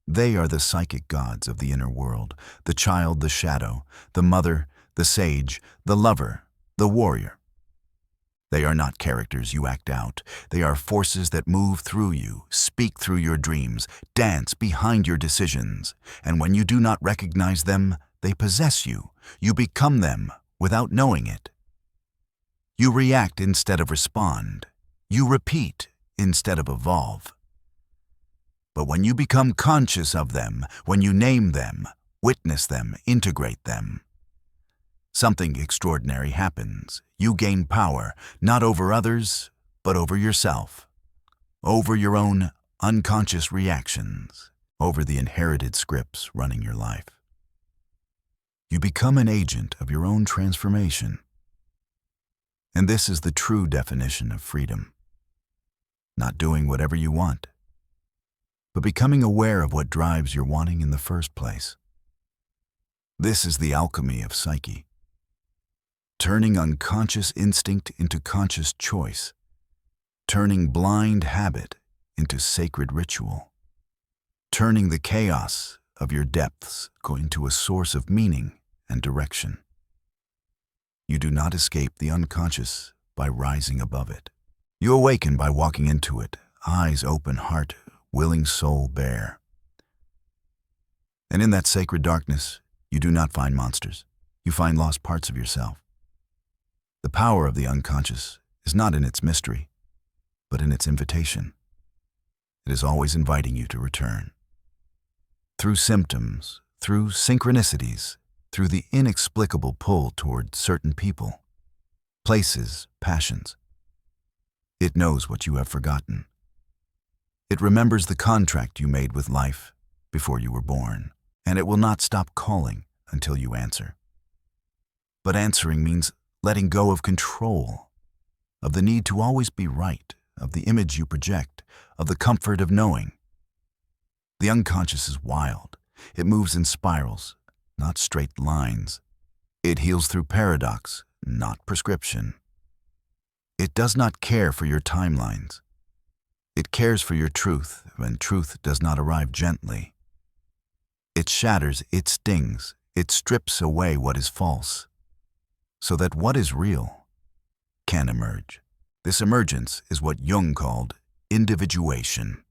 S1: They are the psychic gods of the inner world, the child, the shadow, the mother, the sage, the lover, the warrior. They are not characters you act out. They are forces that move through you, speak through your dreams, dance behind your decisions. And when you do not recognize them, they possess you. You become them without knowing it. You react instead of respond. You repeat instead of evolve. But when you become conscious of them, when you name them, witness them, integrate them, something extraordinary happens. You gain power, not over others, but over yourself, over your own unconscious reactions, over the inherited scripts running your life. You become an agent of your own transformation. And this is the true definition of freedom. Not doing whatever you want, but becoming aware of what drives your wanting in the first place. This is the alchemy of psyche. Turning unconscious instinct into conscious choice. Turning blind habit into sacred ritual. Turning the chaos of your depths into a source of meaning and direction. You do not escape the unconscious by rising above it. You awaken by walking into it, eyes open, heart, willing soul bare. And in that sacred darkness, you do not find monsters. You find lost parts of yourself. The power of the unconscious is not in its mystery, but in its invitation. It is always inviting you to return. Through symptoms, through synchronicities, through the inexplicable pull toward certain people, places, passions. It knows what you have forgotten. It remembers the contract you made with life before you were born, and it will not stop calling until you answer. But answering means letting go of control, of the need to always be right, of the image you project, of the comfort of knowing. The unconscious is wild. It moves in spirals, not straight lines. It heals through paradox, not prescription. It does not care for your timelines. It cares for your truth when truth does not arrive gently. It shatters, it stings, it strips away what is false, so that what is real can emerge. This emergence is what Jung called individuation,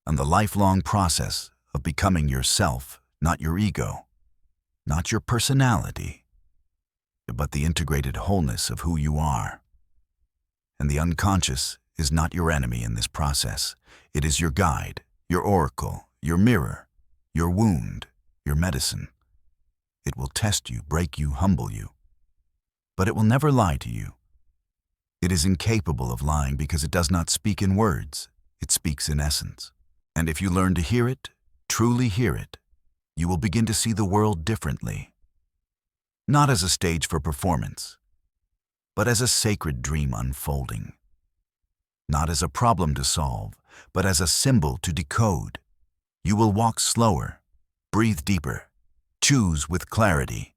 S1: and the lifelong process of becoming yourself, not your ego, not your personality, but the integrated wholeness of who you are. And the unconscious is not your enemy in this process. It is your guide, your oracle, your mirror, your wound, your medicine. It will test you, break you, humble you. But it will never lie to you. It is incapable of lying because it does not speak in words. It speaks in essence. And if you learn to hear it, truly hear it, you will begin to see the world differently. Not as a stage for performance, but as a sacred dream unfolding. Not as a problem to solve, but as a symbol to decode. You will walk slower, breathe deeper, choose with clarity.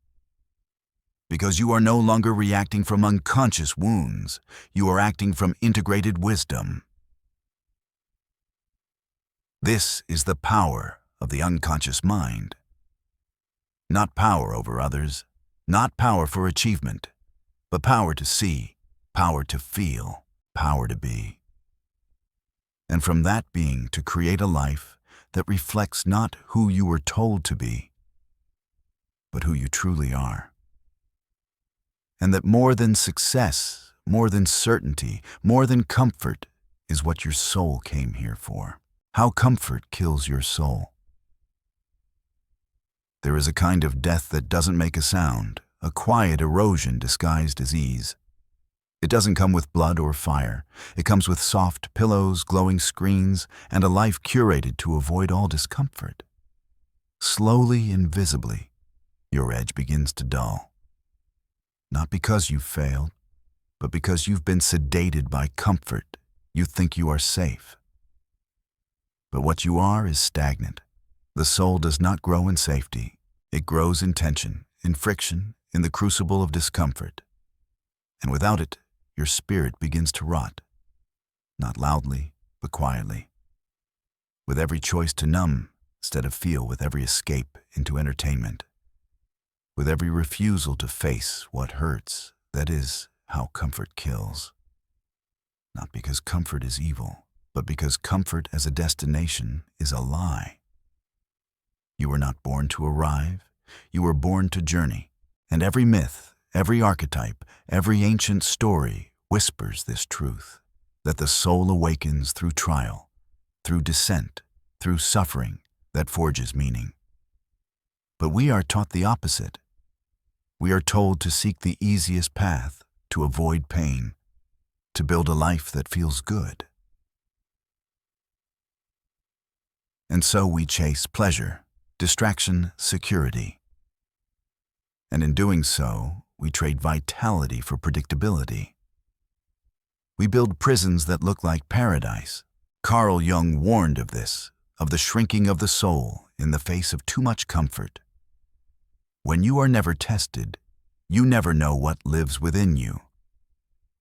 S1: Because you are no longer reacting from unconscious wounds, you are acting from integrated wisdom. This is the power of the unconscious mind. Not power over others, not power for achievement, but power to see, power to feel, power to be. And from that being to create a life that reflects not who you were told to be, but who you truly are. And that more than success, more than certainty, more than comfort is what your soul came here for. How comfort kills your soul. There is a kind of death that doesn't make a sound, a quiet erosion disguised as ease. It doesn't come with blood or fire. It comes with soft pillows, glowing screens, and a life curated to avoid all discomfort. Slowly and visibly, your edge begins to dull. Not because you've failed, but because you've been sedated by comfort. You think you are safe. But what you are is stagnant. The soul does not grow in safety. It grows in tension, in friction, in the crucible of discomfort. And without it, your spirit begins to rot. Not loudly, but quietly. With every choice to numb instead of feel, with every escape into entertainment. With every refusal to face what hurts, that is how comfort kills. Not because comfort is evil, but because comfort as a destination is a lie. You were not born to arrive, you were born to journey. And every myth, every archetype, every ancient story whispers this truth, that the soul awakens through trial, through descent, through suffering that forges meaning. But we are taught the opposite. We are told to seek the easiest path, to avoid pain, to build a life that feels good. And so we chase pleasure, distraction, security. And in doing so, we trade vitality for predictability. We build prisons that look like paradise. Carl Jung warned of this, of the shrinking of the soul in the face of too much comfort. When you are never tested, you never know what lives within you.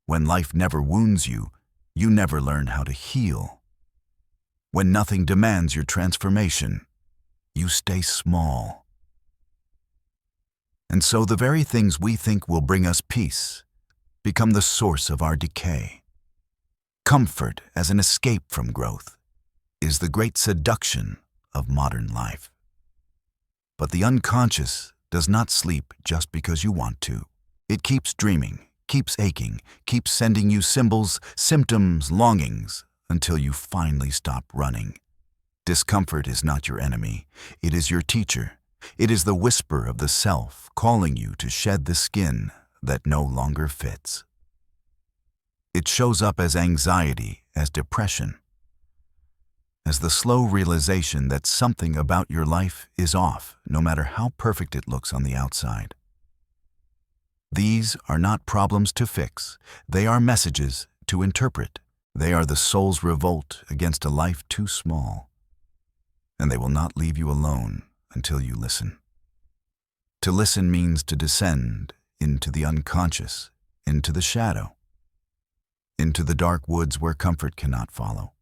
S1: When life never wounds you, you never learn how to heal. When nothing demands your transformation, you stay small. And so the very things we think will bring us peace become the source of our decay. Comfort as an escape from growth is the great seduction of modern life. But the unconscious does not sleep just because you want to. It keeps dreaming, keeps aching, keeps sending you symbols, symptoms, longings, until you finally stop running. Discomfort is not your enemy. It is your teacher. It is the whisper of the self calling you to shed the skin that no longer fits. It shows up as anxiety, as depression, as the slow realization that something about your life is off, no matter how perfect it looks on the outside. These are not problems to fix. They are messages to interpret. They are the soul's revolt against a life too small. And they will not leave you alone until you listen. To listen means to descend into the unconscious, into the shadow, into the dark woods where comfort cannot follow.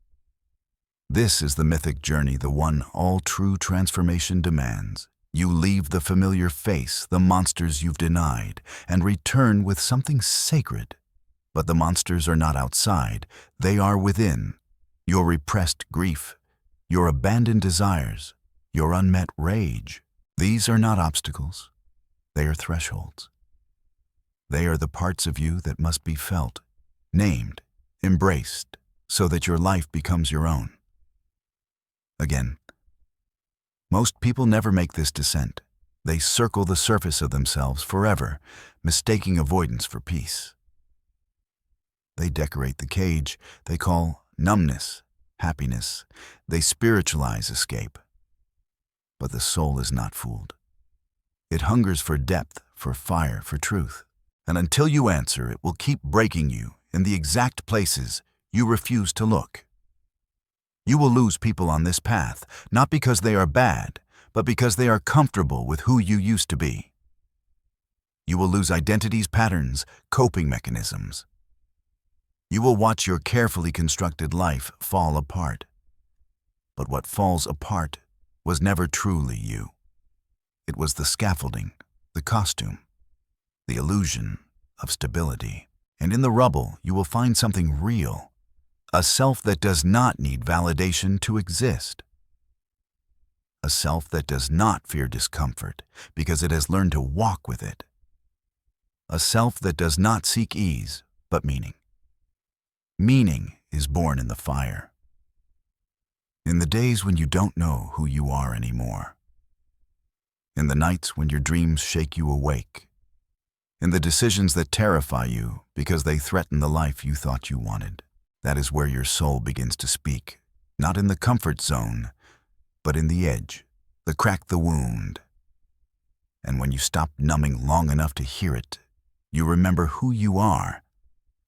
S1: This is the mythic journey, the one all true transformation demands. You leave the familiar face, the monsters you've denied, and return with something sacred. But the monsters are not outside, they are within. Your repressed grief, your abandoned desires, your unmet rage. These are not obstacles, they are thresholds. They are the parts of you that must be felt, named, embraced, so that your life becomes your own. Again, most people never make this descent. They circle the surface of themselves forever, mistaking avoidance for peace. They decorate the cage they call numbness, happiness. They spiritualize escape. But the soul is not fooled. It hungers for depth, for fire, for truth. And until you answer, it will keep breaking you in the exact places you refuse to look. You will lose people on this path, not because they are bad, but because they are comfortable with who you used to be. You will lose identities, patterns, coping mechanisms. You will watch your carefully constructed life fall apart. But what falls apart was never truly you. It was the scaffolding, the costume, the illusion of stability. And in the rubble, you will find something real. A self that does not need validation to exist. A self that does not fear discomfort because it has learned to walk with it. A self that does not seek ease, but meaning. Meaning is born in the fire. In the days when you don't know who you are anymore. In the nights when your dreams shake you awake. In the decisions that terrify you because they threaten the life you thought you wanted. That is where your soul begins to speak, not in the comfort zone, but in the edge, the crack, the wound. And when you stop numbing long enough to hear it, you remember who you are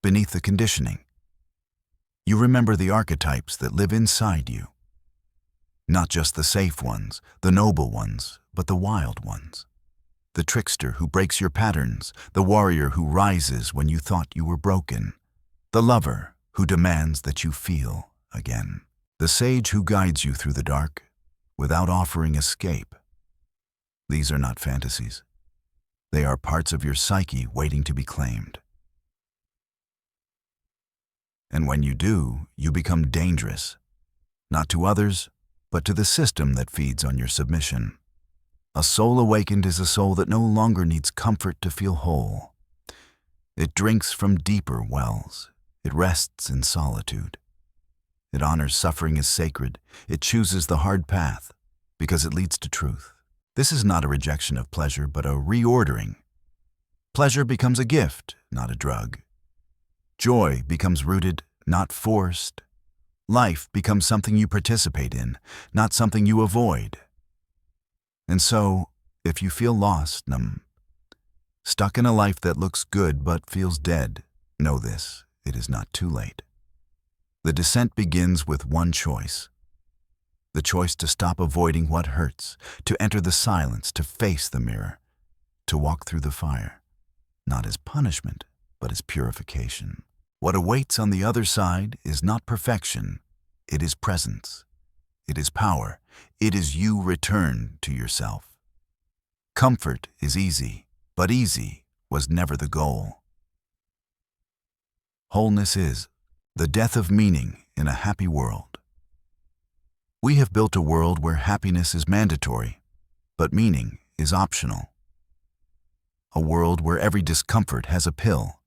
S1: beneath the conditioning. You remember the archetypes that live inside you. Not just the safe ones, the noble ones, but the wild ones. The trickster who breaks your patterns, the warrior who rises when you thought you were broken, the lover who demands that you feel again, the sage who guides you through the dark without offering escape. These are not fantasies. They are parts of your psyche waiting to be claimed. And when you do, you become dangerous, not to others, but to the system that feeds on your submission. A soul awakened is a soul that no longer needs comfort to feel whole. It drinks from deeper wells. It rests in solitude. It honors suffering as sacred. It chooses the hard path because it leads to truth. This is not a rejection of pleasure, but a reordering. Pleasure becomes a gift, not a drug. Joy becomes rooted, not forced. Life becomes something you participate in, not something you avoid. And so, if you feel lost, numb, stuck in a life that looks good but feels dead, know this. it is not too late. The descent begins with one choice. The choice to stop avoiding what hurts, to enter the silence, to face the mirror, to walk through the fire, not as punishment, but as purification. What awaits on the other side is not perfection, it is presence. It is power. It is you returned to yourself. Comfort is easy, but easy was never the goal. Wholeness is the death of meaning in a happy world. We have built a world where happiness is mandatory, but meaning is optional. A world where every discomfort has a pill,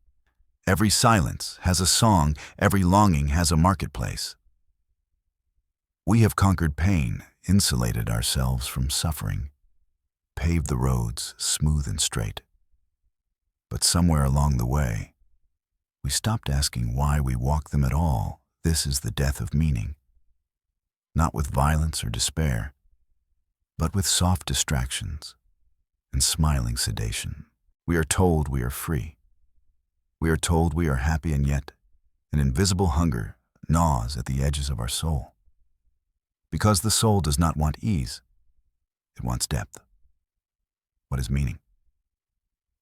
S1: every silence has a song, every longing has a marketplace. We have conquered pain, insulated ourselves from suffering, paved the roads smooth and straight. But somewhere along the way, we stopped asking why we walk them at all. This is the death of meaning. Not with violence or despair, but with soft distractions and smiling sedation. We are told we are free. We are told we are happy, and yet an invisible hunger gnaws at the edges of our soul. Because the soul does not want ease, it wants depth. What is meaning?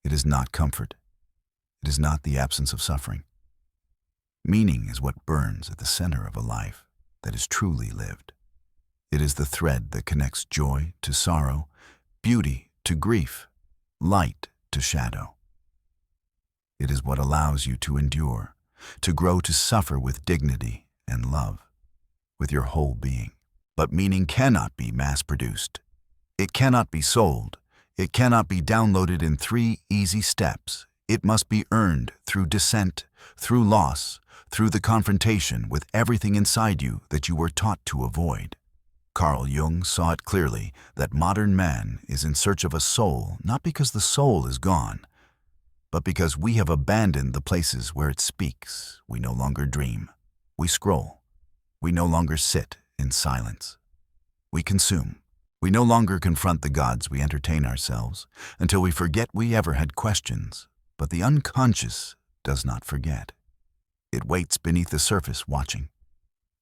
S1: It is not comfort. It is not the absence of suffering. Meaning is what burns at the center of a life that is truly lived. It is the thread that connects joy to sorrow, beauty to grief, light to shadow. It is what allows you to endure, to grow, to suffer with dignity and love, with your whole being. But meaning cannot be mass-produced. It cannot be sold. It cannot be downloaded in 3 easy steps. It must be earned through descent, through loss, through the confrontation with everything inside you that you were taught to avoid. Carl Jung saw it clearly that modern man is in search of a soul, not because the soul is gone, but because we have abandoned the places where it speaks. We no longer dream. We scroll. We no longer sit in silence. We consume. We no longer confront the gods we entertain ourselves until we forget we ever had questions. But the unconscious does not forget. It waits beneath the surface watching,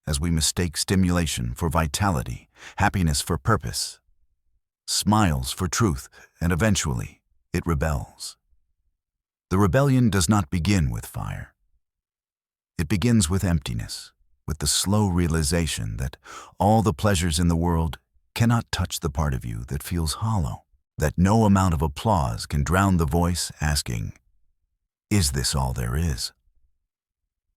S1: as we mistake stimulation for vitality, happiness for purpose, smiles for truth, and eventually it rebels. The rebellion does not begin with fire. It begins with emptiness, with the slow realization that all the pleasures in the world cannot touch the part of you that feels hollow, that no amount of applause can drown the voice asking, "Is this all there is?"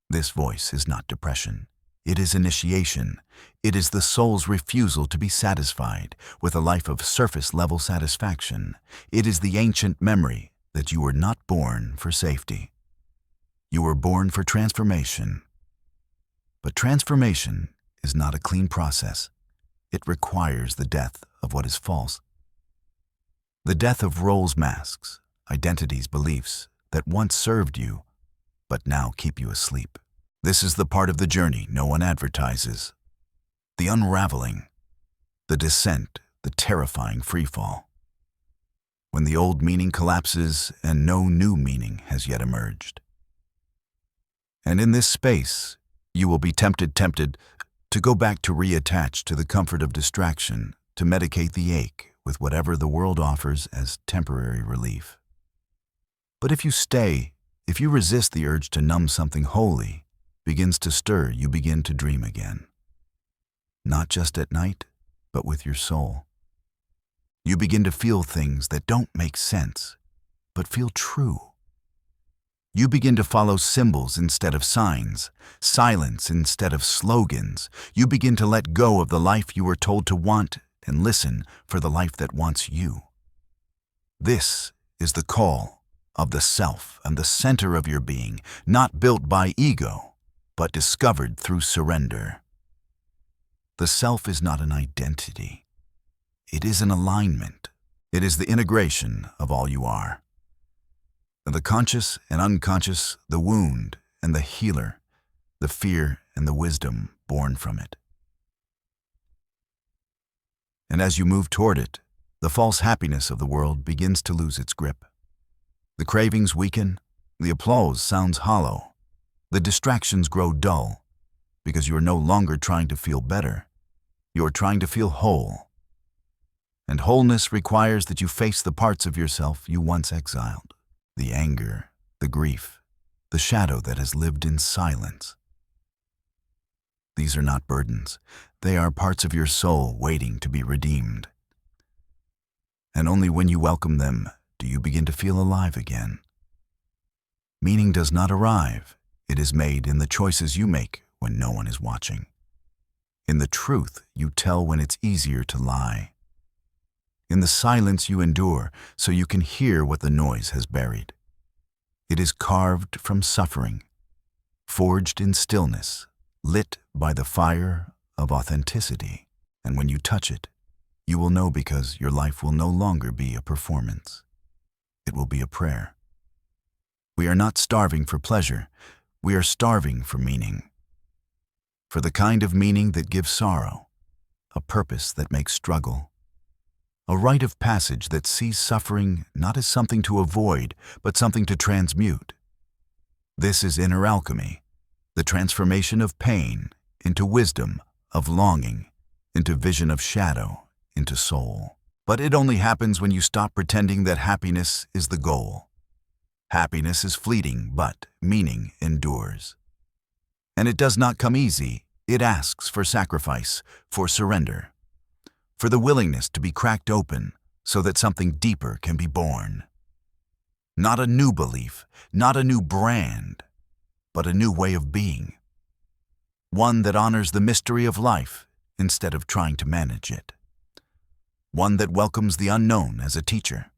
S1: This voice is not depression. It is initiation. It is the soul's refusal to be satisfied with a life of surface-level satisfaction. It is the ancient memory that you were not born for safety. You were born for transformation. But transformation is not a clean process. It requires the death of what is false. The death of roles, masks, identities, beliefs that once served you, but now keep you asleep. This is the part of the journey no one advertises. The unraveling, the descent, the terrifying freefall. When the old meaning collapses and no new meaning has yet emerged. And in this space, you will be tempted to go back to reattach to the comfort of distraction, to medicate the ache with whatever the world offers as temporary relief. But if you stay, if you resist the urge to numb, something holy begins to stir. You begin to dream again. Not just at night, but with your soul. You begin to feel things that don't make sense, but feel true. You begin to follow symbols instead of signs, silence instead of slogans. You begin to let go of the life you were told to want and listen for the life that wants you. This is the call of the self and the center of your being, not built by ego, but discovered through surrender. The self is not an identity. It is an alignment. It is the integration of all you are. The conscious and unconscious, the wound and the healer, the fear and the wisdom born from it. And as you move toward it, the false happiness of the world begins to lose its grip. The cravings weaken, the applause sounds hollow, The distractions grow dull because you're no longer trying to feel better. You're trying to feel whole. And wholeness requires that you face the parts of yourself you once exiled. The anger, the grief, the shadow that has lived in silence. These are not burdens. They are parts of your soul waiting to be redeemed. And only when you welcome them do you begin to feel alive again. Meaning does not arrive. It is made in the choices you make when no one is watching. In the truth you tell when it's easier to lie. In the silence you endure so you can hear what the noise has buried. It is carved from suffering, forged in stillness, lit by the fire of authenticity. And when you touch it, you will know because your life will no longer be a performance. It will be a prayer. We are not starving for pleasure. We are starving for meaning. For the kind of meaning that gives sorrow, a purpose that makes struggle, a rite of passage that sees suffering not as something to avoid, but something to transmute. This is inner alchemy, the transformation of pain into wisdom, of longing, into vision of shadow, into soul. But it only happens when you stop pretending that happiness is the goal. Happiness is fleeting, but meaning endures. And it does not come easy. It asks for sacrifice, for surrender, for the willingness to be cracked open so that something deeper can be born. Not a new belief, not a new brand, but a new way of being. One that honors the mystery of life instead of trying to manage it. One that welcomes the unknown as a teacher.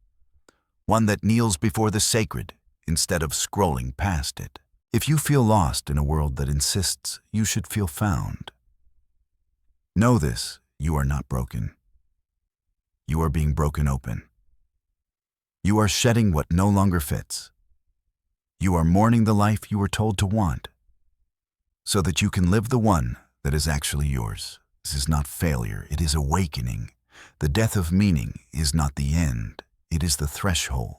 S1: One that kneels before the sacred instead of scrolling past it. If you feel lost in a world that insists you should feel found, know this: you are not broken. You are being broken open. You are shedding what no longer fits. You are mourning the life you were told to want, so that you can live the one that is actually yours. This is not failure, it is awakening. The death of meaning is not the end, it is the threshold.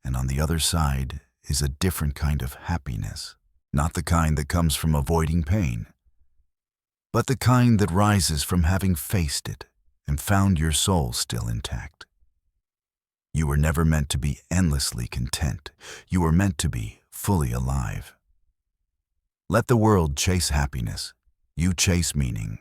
S1: And on the other side is a different kind of happiness, not the kind that comes from avoiding pain, but the kind that rises from having faced it and found your soul still intact. You were never meant to be endlessly content. You were meant to be fully alive. Let the world chase happiness. You chase meaning.